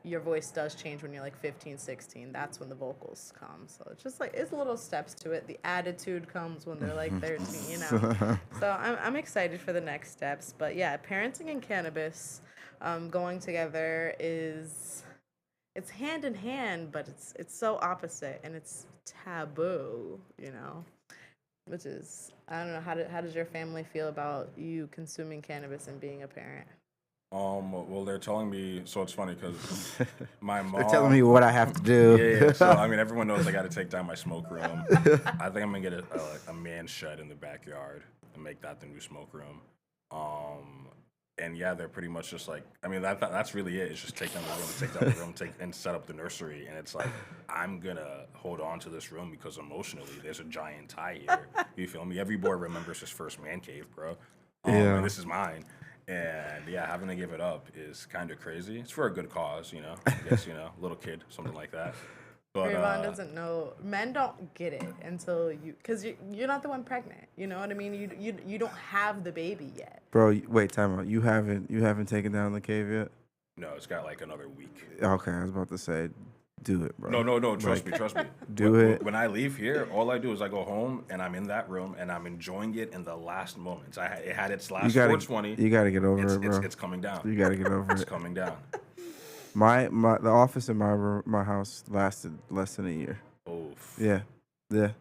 Speaker 2: your voice does change when you're like 15, 16. That's when the vocals come. So it's just like, it's little steps to it. The attitude comes when they're like 13, you know. So I'm excited for the next steps. But yeah, parenting and cannabis going together it's hand in hand, but it's so opposite and it's taboo, you know. Which is, I don't know, how does your family feel about you consuming cannabis and being a parent?
Speaker 1: Well, they're telling me, so it's funny because my mom.
Speaker 3: They're telling me what I have to do.
Speaker 1: Yeah. So I mean, everyone knows I got to take down my smoke room. I think I'm gonna get a man shed in the backyard and make that the new smoke room. And yeah, they're pretty much just like, I mean, that's really it. It's just take down the room, and set up the nursery. And it's like, I'm gonna hold on to this room because emotionally, there's a giant tie here. You feel me? Every boy remembers his first man cave, bro.
Speaker 3: Yeah.
Speaker 1: And this is mine. And yeah, having to give it up is kind of crazy. It's for a good cause, you know. I guess, little kid, something like that. But
Speaker 2: Rayvon doesn't know. Men don't get it until because you're not the one pregnant. You know what I mean? You don't have the baby yet.
Speaker 3: Bro, wait, time out. You haven't taken down the cave yet?
Speaker 1: No, it's got like another week.
Speaker 3: Okay, I was about to say, do it, bro.
Speaker 1: No. Trust me.
Speaker 3: Do it.
Speaker 1: When I leave here, all I do is I go home and I'm in that room and I'm enjoying it in the last moments. It had its last 420.
Speaker 3: You gotta get over it, bro.
Speaker 1: It's coming down.
Speaker 3: You gotta get over
Speaker 1: It's
Speaker 3: it.
Speaker 1: coming down.
Speaker 3: The office in my house lasted less than a year.
Speaker 1: Oof.
Speaker 3: Yeah.
Speaker 1: Oof.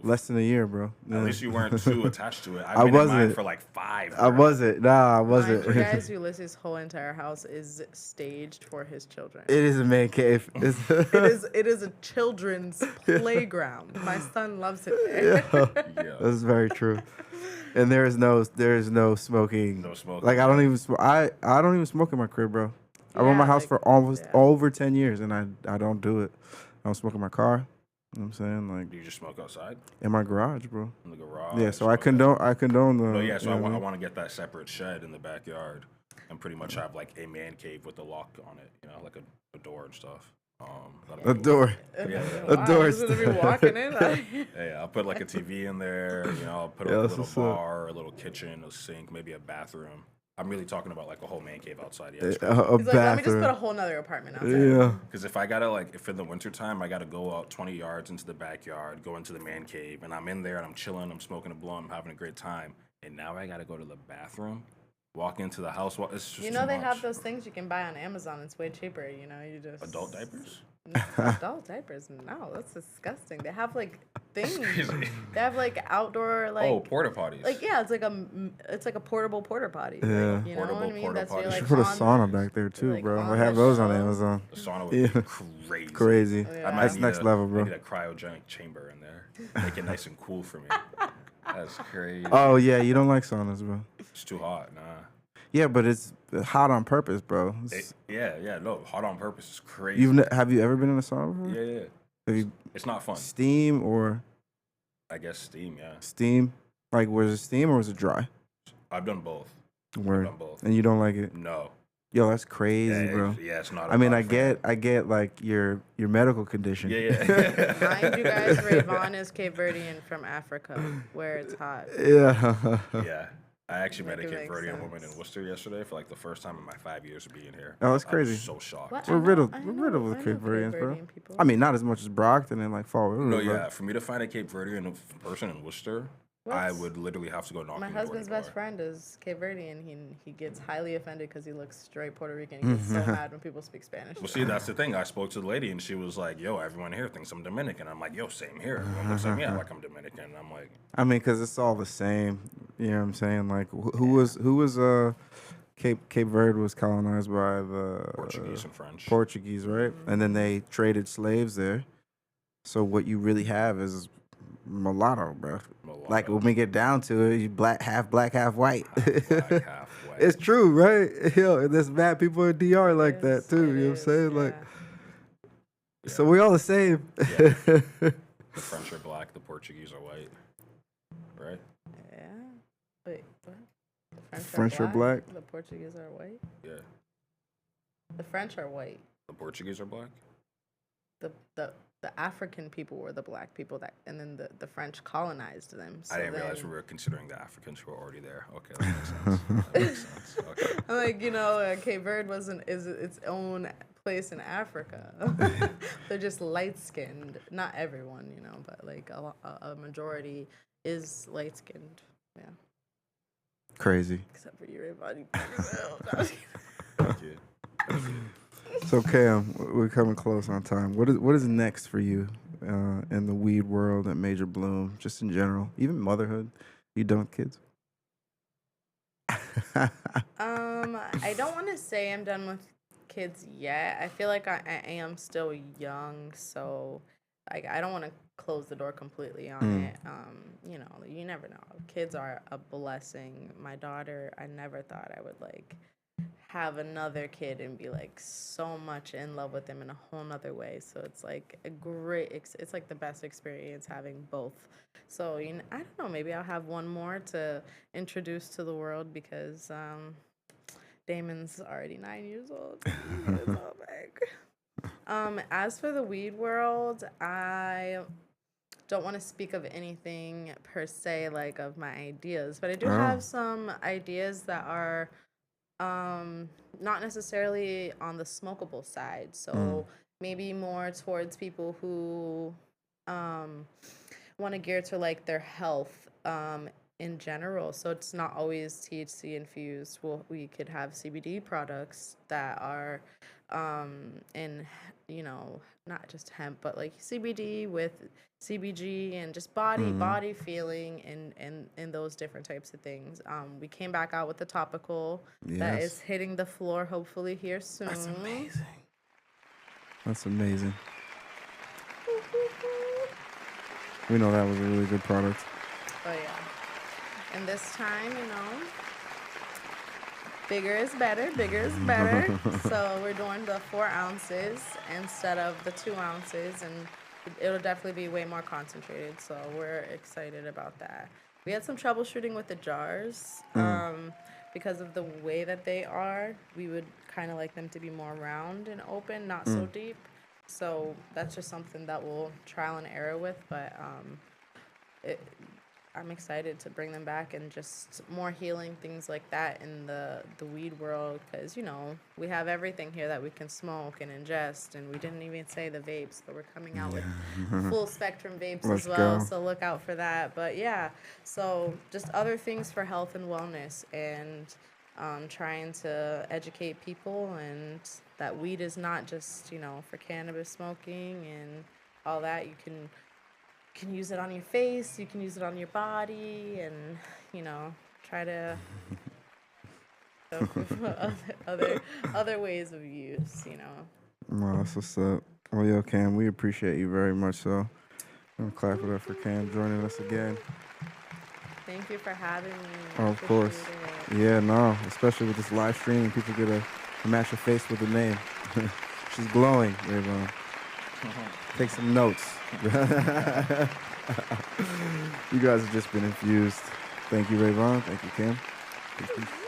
Speaker 3: Less than a year, bro.
Speaker 1: At least you weren't too attached to it.
Speaker 3: I
Speaker 1: I've been in
Speaker 3: wasn't.
Speaker 1: mine for like 5.
Speaker 3: I wasn't. Nah, I wasn't.
Speaker 2: For guys, Ulysses' whole entire house is staged for his children.
Speaker 3: It is a man cave.
Speaker 2: It is a children's playground. My son loves it there.
Speaker 1: Yeah.
Speaker 3: That's very true. And there is no smoking.
Speaker 1: No smoking.
Speaker 3: Like I don't even smoke. I don't even smoke in my crib, bro. I run my house for almost over 10 years, and I don't do it. I don't smoke in my car. You know what I'm saying? Like,
Speaker 1: Do you just smoke outside?
Speaker 3: In my garage, bro.
Speaker 1: In the garage?
Speaker 3: Yeah, so I condone the.
Speaker 1: Oh yeah, so I
Speaker 3: you know,
Speaker 1: want to get that separate shed in the backyard and pretty much have like a man cave with a lock on it, like a door and stuff.
Speaker 3: A door.
Speaker 1: Yeah.
Speaker 3: A door.
Speaker 2: He's gonna be walking in.
Speaker 1: Yeah, I'll put like a TV in there, I'll put a little bar, a little kitchen, a sink, maybe a bathroom. I'm really talking about like a whole man cave outside. Yeah,
Speaker 3: a
Speaker 2: He's like, let me just
Speaker 3: bathroom.
Speaker 2: put a whole nother apartment outside.
Speaker 3: Yeah.
Speaker 1: because if I gotta if in the wintertime I gotta go out 20 yards into the backyard, go into the man cave, and I'm in there and I'm chilling, I'm smoking a blunt, I'm having a great time, and now I gotta go to the bathroom, walk into the house. It's just
Speaker 2: You know they have those things you can buy on Amazon. It's way cheaper. You just
Speaker 1: adult diapers.
Speaker 2: Adult diapers? No, that's disgusting. They have like things. They have like outdoor
Speaker 1: Porta potties.
Speaker 2: It's like a portable porta potty.
Speaker 3: Yeah.
Speaker 2: Like, you know what I
Speaker 1: Portable
Speaker 2: mean?
Speaker 1: porta
Speaker 2: That's
Speaker 1: potty.
Speaker 2: where
Speaker 3: You
Speaker 2: you're
Speaker 3: should
Speaker 2: like
Speaker 3: put a sauna back there too,
Speaker 2: like,
Speaker 3: bro.
Speaker 2: on
Speaker 3: I
Speaker 2: the
Speaker 3: have those on
Speaker 2: shelf.
Speaker 3: Amazon.
Speaker 1: The sauna would be crazy.
Speaker 3: Crazy.
Speaker 2: Yeah.
Speaker 1: I might
Speaker 3: That's
Speaker 1: need
Speaker 3: next level, bro.
Speaker 1: I need a cryogenic chamber in there. Make it nice and cool for me. That's crazy.
Speaker 3: Oh yeah, you don't like saunas, bro.
Speaker 1: It's too hot, nah.
Speaker 3: Yeah, but it's hot on purpose, bro.
Speaker 1: No, hot on purpose is crazy.
Speaker 3: Have you ever been in a sauna before?
Speaker 1: Yeah.
Speaker 3: Have you
Speaker 1: It's not fun.
Speaker 3: steam or
Speaker 1: I guess steam, yeah.
Speaker 3: steam? Like, was it steam or was it dry?
Speaker 1: I've done both.
Speaker 3: Word.
Speaker 1: I've done both.
Speaker 3: And you don't like it?
Speaker 1: No.
Speaker 3: Yo, that's crazy, bro.
Speaker 1: It's not.
Speaker 3: I mean, I get like your medical condition.
Speaker 1: Yeah.
Speaker 2: Mind you guys, Rayvon is Cape Verdean from Africa, where it's hot.
Speaker 3: Yeah.
Speaker 1: Yeah. I actually met a
Speaker 2: Make it
Speaker 1: Cape
Speaker 2: make
Speaker 1: Verdean woman
Speaker 2: sense.
Speaker 1: in Worcester yesterday for like the first time in my 5 years of being here.
Speaker 3: Oh, that's
Speaker 1: I
Speaker 3: crazy.
Speaker 1: was so shocked.
Speaker 2: What?
Speaker 3: We're riddled.
Speaker 2: I
Speaker 3: We're
Speaker 2: know-
Speaker 3: riddled with
Speaker 2: I know
Speaker 3: Cape Verdeans, bro.
Speaker 2: Verdean people.
Speaker 3: I mean, not as much as Brockton and like Fall River.
Speaker 1: No,
Speaker 3: but-
Speaker 1: yeah. For me to find a Cape Verdean person in Worcester, I
Speaker 2: What's-
Speaker 1: would literally have to go knock
Speaker 2: My
Speaker 1: on the
Speaker 2: husband's
Speaker 1: door.
Speaker 2: best friend is Cape Verdean. He gets highly offended because he looks straight Puerto Rican. He gets so mad when people speak Spanish.
Speaker 1: Well, see, that's the thing. I spoke to the lady, and she was like, "Yo, everyone here thinks I'm Dominican." I'm like, "Yo, same here. Everyone looks at me like I'm Dominican." And I'm like,
Speaker 3: I mean, because it's all the same. You know what I'm saying? Like, who was Cape Verde was colonized by the
Speaker 1: Portuguese and French.
Speaker 3: Portuguese, right? And then they traded slaves there. So what you really have is mulatto, bro. Like when we get down to it, you half black, half white.
Speaker 1: Black, half white.
Speaker 3: It's true, right? Yo, and there's mad people in DR like that
Speaker 2: Yes,
Speaker 3: too.
Speaker 2: it
Speaker 3: You know what I'm
Speaker 2: is,
Speaker 3: saying?
Speaker 2: yeah.
Speaker 3: Like, so we all the same.
Speaker 1: The French are black, the Portuguese are white. Right?
Speaker 2: Yeah. Wait, what? The
Speaker 3: French are black?
Speaker 2: The Portuguese are white.
Speaker 1: Yeah.
Speaker 2: The French are white.
Speaker 1: The Portuguese are black.
Speaker 2: The African people were the black people and then the French colonized them. So
Speaker 1: I didn't realize
Speaker 2: then-
Speaker 1: we were considering the Africans who were already there. Okay, that makes sense. That makes sense. Okay.
Speaker 2: I'm like, Cape Verde is its own place in Africa. They're just light skinned. Not everyone, but like a majority is light skinned. Yeah.
Speaker 3: Crazy.
Speaker 2: Except for your body.
Speaker 1: Thank you. Thank you.
Speaker 3: So Cam, we're coming close on time. What is next for you in the weed world at Major Bloom, just in general, even motherhood? You done with kids?
Speaker 2: I don't want to say I'm done with kids yet. I feel like I am still young, so like I don't want to close the door completely on it. You never know. Kids are a blessing. My daughter, I never thought I would like have another kid and be like so much in love with them in a whole nother way. So it's like it's like the best experience having both. So I don't know, maybe I'll have one more to introduce to the world because Damon's already 9 years old. It's all big. As for the weed world, I don't want to speak of anything per se, like of my ideas, but I do have some ideas that are not necessarily on the smokable side. So maybe more towards people who want to gear to like their health in general. So it's not always THC infused. We could have CBD products that are in, not just hemp, but like CBD with CBG and just body feeling and those different types of things. We came back out with the topical that
Speaker 3: Yes.
Speaker 2: is hitting the floor hopefully here soon.
Speaker 3: That's amazing. That's amazing. We know that was a really good product.
Speaker 2: Oh yeah. And this time, bigger is better, bigger is better. So we're doing the 4 ounces instead of the 2 ounces, and it'll definitely be way more concentrated. So we're excited about that. We had some troubleshooting with the jars because of the way that they are. We would kind of like them to be more round and open, not so deep. So that's just something that we'll trial and error with, but I'm excited to bring them back and just more healing things like that in the weed world because, we have everything here that we can smoke and ingest, and we didn't even say the vapes, but we're coming out with full spectrum vapes
Speaker 3: Let's
Speaker 2: as well,
Speaker 3: go.
Speaker 2: so look out for that. But yeah, so just other things for health and wellness and trying to educate people and that weed is not just, for cannabis smoking and all that. You can use it on your face, you can use it on your body, and try to other ways of use.
Speaker 3: Well, that's what's up. Well, yo, Cam, we appreciate you very much. So, I'm gonna clap it up for Cam joining us again.
Speaker 2: Thank you for having me.
Speaker 3: Oh, of course.
Speaker 2: Appreciate it.
Speaker 3: Yeah, no, especially with this live stream, people get to match her face with the name. She's glowing, Rayvon. Take some notes. You guys have just been infused. Thank you, Rayvon. Thank you, Cam. Peace, peace.